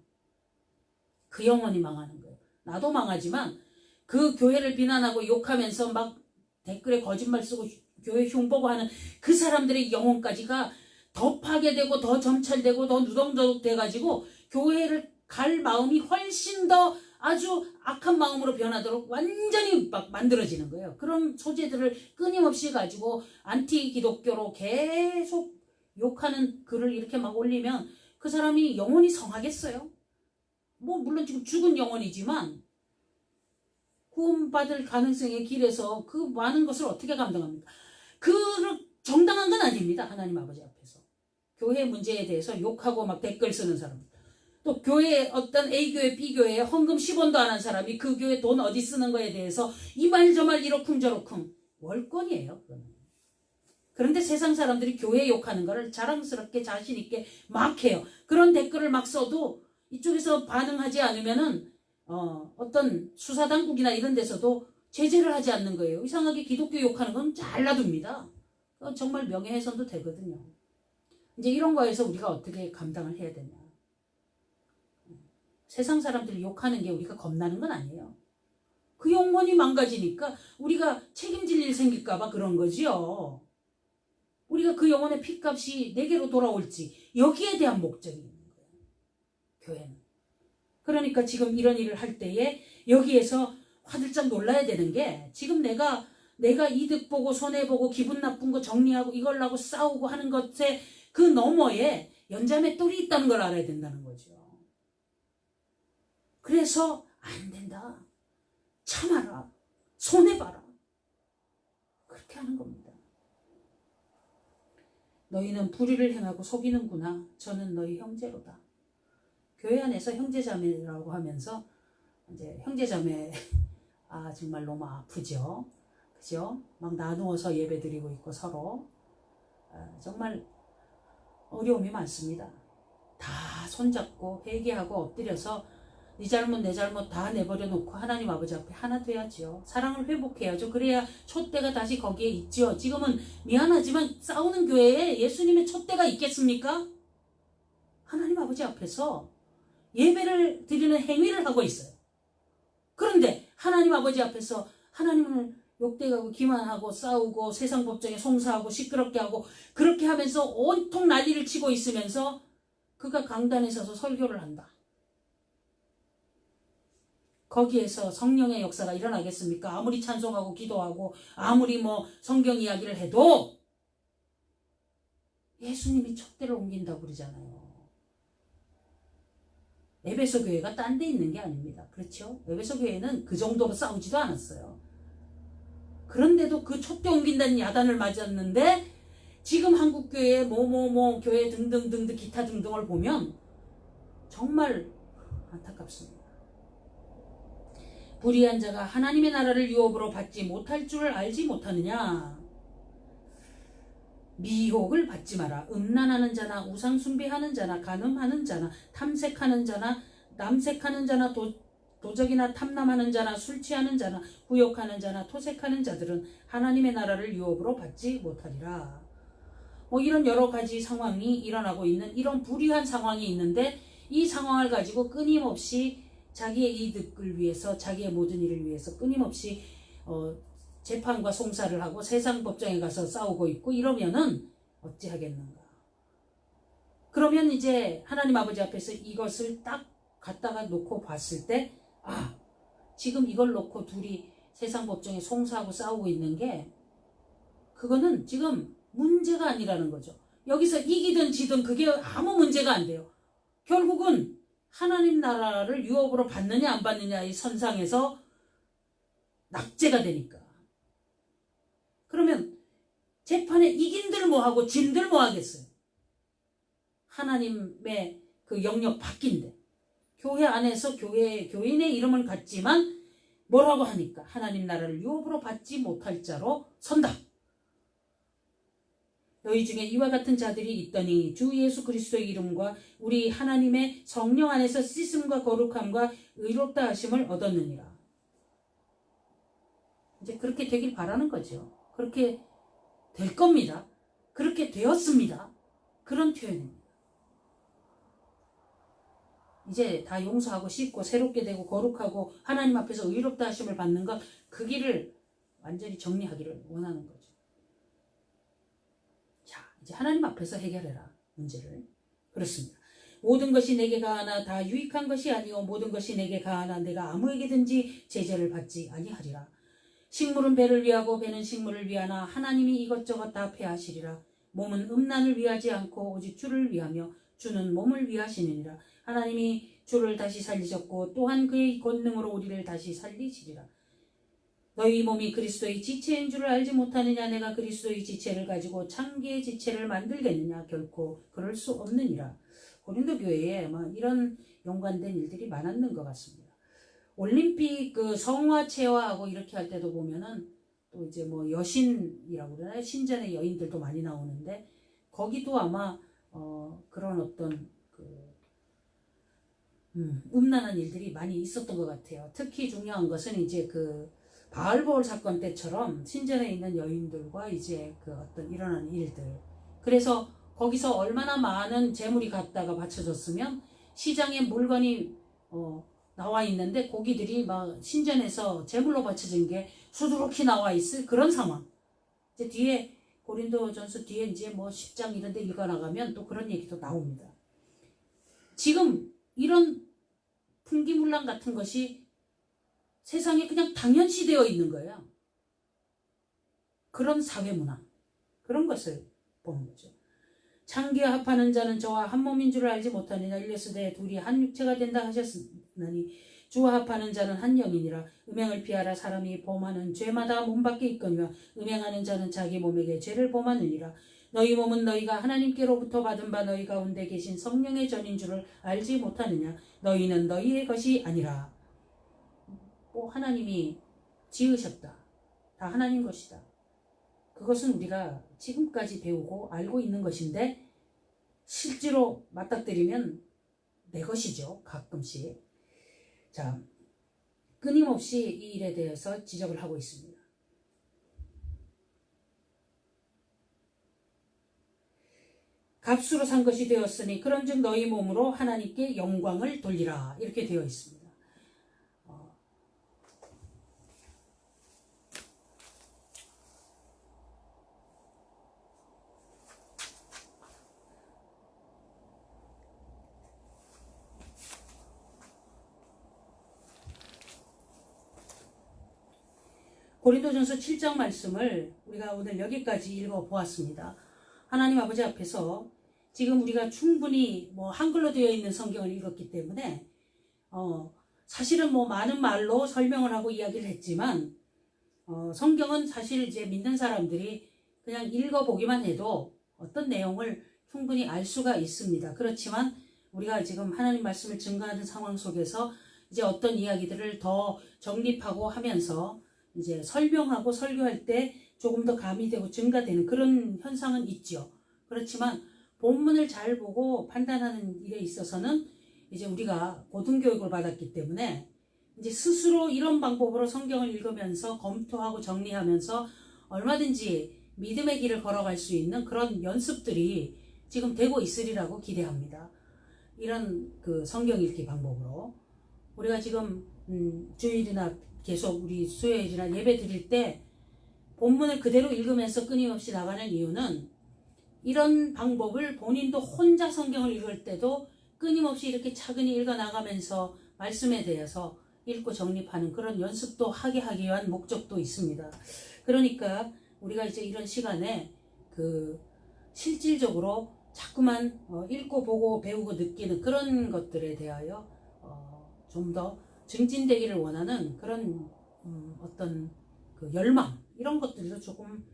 그 영혼이 망하는 거예요. 나도 망하지만 그 교회를 비난하고 욕하면서 막 댓글에 거짓말 쓰고 교회 흉보고 하는 그 사람들의 영혼까지가 더 파괴되고 더 점철되고 더 누덩더덕 돼가지고 교회를 갈 마음이 훨씬 더 아주 악한 마음으로 변하도록 완전히 막 만들어지는 거예요. 그런 소재들을 끊임없이 가지고 안티 기독교로 계속 욕하는 글을 이렇게 막 올리면 그 사람이 영혼이 성하겠어요? 뭐 물론 지금 죽은 영혼이지만 구원받을 가능성의 길에서 그 많은 것을 어떻게 감당합니까? 그 정당한 건 아닙니다. 하나님 아버지 앞에서. 교회 문제에 대해서 욕하고 막 댓글 쓰는 사람. 또 교회 어떤 A교회 B교회에 헌금 10원도 안 한 사람이 그 교회 돈 어디 쓰는 거에 대해서 이 말 저 말 이러쿵저러쿵. 월권이에요. 그거는. 그런데 세상 사람들이 교회 욕하는 거를 자랑스럽게 자신 있게 막 해요. 그런 댓글을 막 써도 이쪽에서 반응하지 않으면은 어떤 수사당국이나 이런 데서도 제재를 하지 않는 거예요. 이상하게 기독교 욕하는 건 잘라둡니다. 정말 명예훼손도 되거든요. 이제 이런 거에서 우리가 어떻게 감당을 해야 되냐. 세상 사람들이 욕하는 게 우리가 겁나는 건 아니에요. 그 영혼이 망가지니까 우리가 책임질 일 생길까 봐 그런 거지요. 우리가 그 영혼의 핏값이 내게로 돌아올지 여기에 대한 목적이 있는 거예요. 교회는. 그러니까 지금 이런 일을 할 때에 여기에서 화들짝 놀라야 되는 게 지금 내가 이득 보고 손해 보고 기분 나쁜 거 정리하고 이걸라고 싸우고 하는 것에 그 너머에 연자매 똘이 있다는 걸 알아야 된다는 거죠. 그래서 안 된다. 참아라. 손해봐라. 그렇게 하는 겁니다. 너희는 불의를 행하고 속이는구나. 저는 너희 형제로다. 교회 안에서 형제자매라고 하면서 이제 형제자매 정말 너무 아프죠. 그죠? 막 나누어서 예배드리고 있고 서로 정말 어려움이 많습니다. 다 손잡고 회개하고 엎드려서 네 잘못 내 잘못 다 내버려 놓고 하나님 아버지 앞에 하나 돼야죠. 사랑을 회복해야죠. 그래야 촛대가 다시 거기에 있죠. 지금은 미안하지만 싸우는 교회에 예수님의 촛대가 있겠습니까? 하나님 아버지 앞에서 예배를 드리는 행위를 하고 있어요. 그런데 하나님 아버지 앞에서 하나님을 욕대하고 기만하고 싸우고 세상 법정에 송사하고 시끄럽게 하고 그렇게 하면서 온통 난리를 치고 있으면서 그가 강단에 서서 설교를 한다. 거기에서 성령의 역사가 일어나겠습니까? 아무리 찬송하고 기도하고 아무리 뭐 성경 이야기를 해도 예수님이 촛대를 옮긴다고 그러잖아요. 에베소 교회가 딴 데 있는 게 아닙니다. 그렇죠? 에베소 교회는 그 정도로 싸우지도 않았어요. 그런데도 그 촛대 옮긴다는 야단을 맞았는데 지금 한국교회 뭐뭐뭐 교회 등등등등 기타 등등을 보면 정말 안타깝습니다. 불의한 자가 하나님의 나라를 유업으로 받지 못할 줄 알지 못하느냐. 미혹을 받지 마라. 음란하는 자나 우상 숭배하는 자나 간음하는 자나 탐색하는 자나 남색하는 자나 도적이나 탐남하는 자나 술 취하는 자나 후욕하는 자나 토색하는 자들은 하나님의 나라를 유업으로 받지 못하리라. 뭐 이런 여러 가지 상황이 일어나고 있는 이런 불의한 상황이 있는데 이 상황을 가지고 끊임없이 자기의 이득을 위해서, 자기의 모든 일을 위해서 끊임없이 재판과 송사를 하고 세상 법정에 가서 싸우고 있고 이러면은 어찌하겠는가. 그러면 이제 하나님 아버지 앞에서 이것을 딱 갖다가 놓고 봤을 때, 아, 지금 이걸 놓고 둘이 세상 법정에 송사하고 싸우고 있는 게 그거는 지금 문제가 아니라는 거죠. 여기서 이기든 지든 그게 아무 문제가 안 돼요. 결국은 하나님 나라를 유업으로 받느냐 안 받느냐의 선상에서 낙제가 되니까. 그러면 재판에 이긴들 뭐하고 진들 뭐하겠어요. 하나님의 그 영역 바뀐데 교회 안에서 교인의 이름은 같지만 뭐라고 하니까 하나님 나라를 유업으로 받지 못할 자로 선다. 너희 중에 이와 같은 자들이 있더니 주 예수 그리스도의 이름과 우리 하나님의 성령 안에서 씻음과 거룩함과 의롭다 하심을 얻었느니라. 이제 그렇게 되길 바라는 거죠. 그렇게 될 겁니다. 그렇게 되었습니다. 그런 표현입니다. 이제 다 용서하고 씻고 새롭게 되고 거룩하고 하나님 앞에서 의롭다 하심을 받는 것, 그 길을 완전히 정리하기를 원하는 거죠. 자, 이제 하나님 앞에서 해결해라, 문제를. 그렇습니다. 모든 것이 내게 가하나 다 유익한 것이 아니요 모든 것이 내게 가하나 내가 아무에게든지 제재를 받지 아니하리라. 식물은 배를 위하고 배는 식물을 위하나 하나님이 이것저것 다 폐하시리라. 몸은 음란을 위하지 않고 오직 주를 위하며 주는 몸을 위하시느니라. 하나님이 주를 다시 살리셨고 또한 그의 권능으로 우리를 다시 살리시리라. 너희 몸이 그리스도의 지체인 줄을 알지 못하느냐. 내가 그리스도의 지체를 가지고 창기의 지체를 만들겠느냐. 결코 그럴 수 없느니라. 고린도 교회에 이런 연관된 일들이 많았는 것 같습니다. 올림픽 그 성화체화하고 이렇게 할 때도 보면은 또 이제 뭐 여신이라고 그러나요? 신전의 여인들도 많이 나오는데 거기도 아마 그런 어떤 음란한 일들이 많이 있었던 것 같아요. 특히 중요한 것은 이제 그 바알보올 사건 때처럼 신전에 있는 여인들과 이제 그 어떤 일어난 일들. 그래서 거기서 얼마나 많은 재물이 갖다가 바쳐졌으면 시장에 물건이 나와 있는데 고기들이 막 신전에서 재물로 바쳐진 게 수두룩히 나와 있을 그런 상황. 이제 뒤에 고린도전서 뒤에 이제 뭐 10장 이런 데 읽어 나가면 또 그런 얘기도 나옵니다. 지금 이런 풍기문란 같은 것이 세상에 그냥 당연시 되어 있는 거예요. 그런 사회문화, 그런 것을 보는 거죠. 창기와 합하는 자는 저와 한 몸인 줄을 알지 못하느냐. 일러스되 둘이 한 육체가 된다 하셨으니 주와 합하는 자는 한 영이니라. 음행을 피하라. 사람이 범하는 죄마다 몸 밖에 있거니와 음행하는 자는 자기 몸에게 죄를 범하느니라. 너희 몸은 너희가 하나님께로부터 받은 바 너희 가운데 계신 성령의 전인 줄을 알지 못하느냐. 너희는 너희의 것이 아니라. 하나님이 지으셨다. 다 하나님 것이다. 그것은 우리가 지금까지 배우고 알고 있는 것인데 실제로 맞닥뜨리면 내 것이죠. 가끔씩. 자, 끊임없이 이 일에 대해서 지적을 하고 있습니다. 값으로 산 것이 되었으니 그런즉 너희 몸으로 하나님께 영광을 돌리라. 이렇게 되어 있습니다. 고린도전서 7장 말씀을 우리가 오늘 여기까지 읽어보았습니다. 하나님 아버지 앞에서 지금 우리가 충분히 한글로 되어 있는 성경을 읽었기 때문에 사실은 많은 말로 설명을 하고 이야기를 했지만 성경은 사실 이제 믿는 사람들이 그냥 읽어보기만 해도 어떤 내용을 충분히 알 수가 있습니다. 그렇지만 우리가 지금 하나님 말씀을 증거하는 상황 속에서 이제 어떤 이야기들을 더 정립하고 하면서 이제 설명하고 설교할 때 조금 더 가미되고 증가되는 그런 현상은 있죠. 그렇지만 본문을 잘 보고 판단하는 일에 있어서는 이제 우리가 고등교육을 받았기 때문에 이제 스스로 이런 방법으로 성경을 읽으면서 검토하고 정리하면서 얼마든지 믿음의 길을 걸어갈 수 있는 그런 연습들이 지금 되고 있으리라고 기대합니다. 이런 그 성경 읽기 방법으로 우리가 지금 주일이나 계속 우리 수요일이나 예배 드릴 때 본문을 그대로 읽으면서 끊임없이 나가는 이유는 이런 방법을 본인도 혼자 성경을 읽을 때도 끊임없이 이렇게 차근히 읽어 나가면서 말씀에 대해서 읽고 정립하는 그런 연습도 하게 하기 위한 목적도 있습니다. 그러니까 우리가 이제 이런 시간에 그 실질적으로 자꾸만 읽고 보고 배우고 느끼는 그런 것들에 대하여 좀 더 증진되기를 원하는 그런 어떤 그 열망 이런 것들도 조금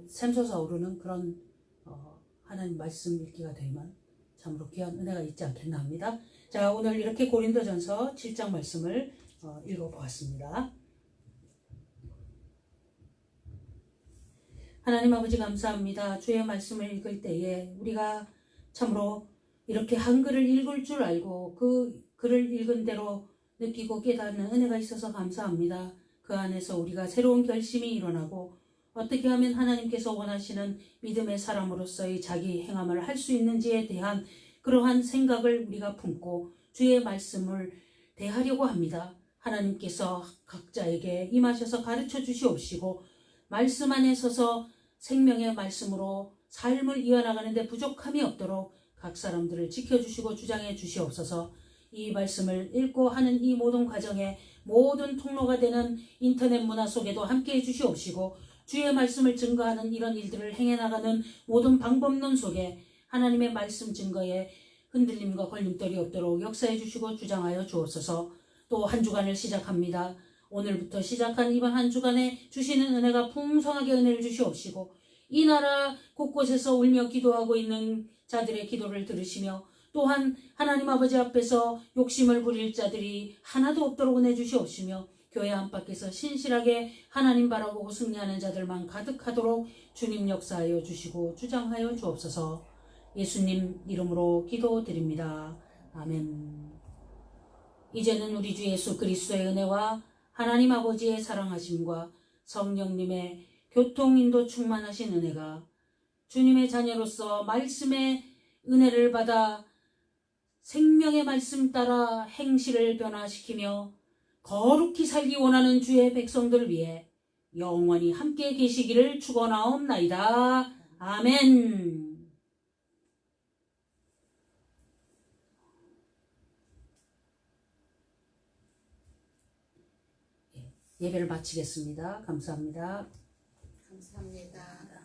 샘솟아 오르는 그런 하나님 말씀 읽기가 되면 참으로 귀한 은혜가 있지 않겠나 합니다. 자, 오늘 이렇게 고린도전서 7장 말씀을 읽어보았습니다. 하나님 아버지 감사합니다. 주의 말씀을 읽을 때에 우리가 참으로 이렇게 한글을 읽을 줄 알고 그 글을 읽은 대로 느끼고 깨닫는 은혜가 있어서 감사합니다. 그 안에서 우리가 새로운 결심이 일어나고 어떻게 하면 하나님께서 원하시는 믿음의 사람으로서의 자기 행함을 할 수 있는지에 대한 그러한 생각을 우리가 품고 주의 말씀을 대하려고 합니다. 하나님께서 각자에게 임하셔서 가르쳐 주시옵시고 말씀 안에 서서 생명의 말씀으로 삶을 이어나가는데 부족함이 없도록 각 사람들을 지켜주시고 주장해 주시옵소서. 이 말씀을 읽고 하는 이 모든 과정에 모든 통로가 되는 인터넷 문화 속에도 함께해 주시옵시고 주의 말씀을 증거하는 이런 일들을 행해나가는 모든 방법론 속에 하나님의 말씀 증거에 흔들림과 걸림돌이 없도록 역사해 주시고 주장하여 주옵소서. 또 한 주간을 시작합니다. 오늘부터 시작한 이번 한 주간에 주시는 은혜가 풍성하게 은혜를 주시옵시고 이 나라 곳곳에서 울며 기도하고 있는 자들의 기도를 들으시며 또한 하나님 아버지 앞에서 욕심을 부릴 자들이 하나도 없도록 은혜 주시옵시며 교회 안팎에서 신실하게 하나님 바라보고 승리하는 자들만 가득하도록 주님 역사하여 주시고 주장하여 주옵소서. 예수님 이름으로 기도드립니다. 아멘. 이제는 우리 주 예수 그리스도의 은혜와 하나님 아버지의 사랑하심과 성령님의 교통인도 충만하신 은혜가 주님의 자녀로서 말씀의 은혜를 받아 생명의 말씀 따라 행실을 변화시키며 거룩히 살기 원하는 주의 백성들을 위해 영원히 함께 계시기를 축원하옵나이다. 아멘. 예배를 마치겠습니다. 감사합니다. 감사합니다.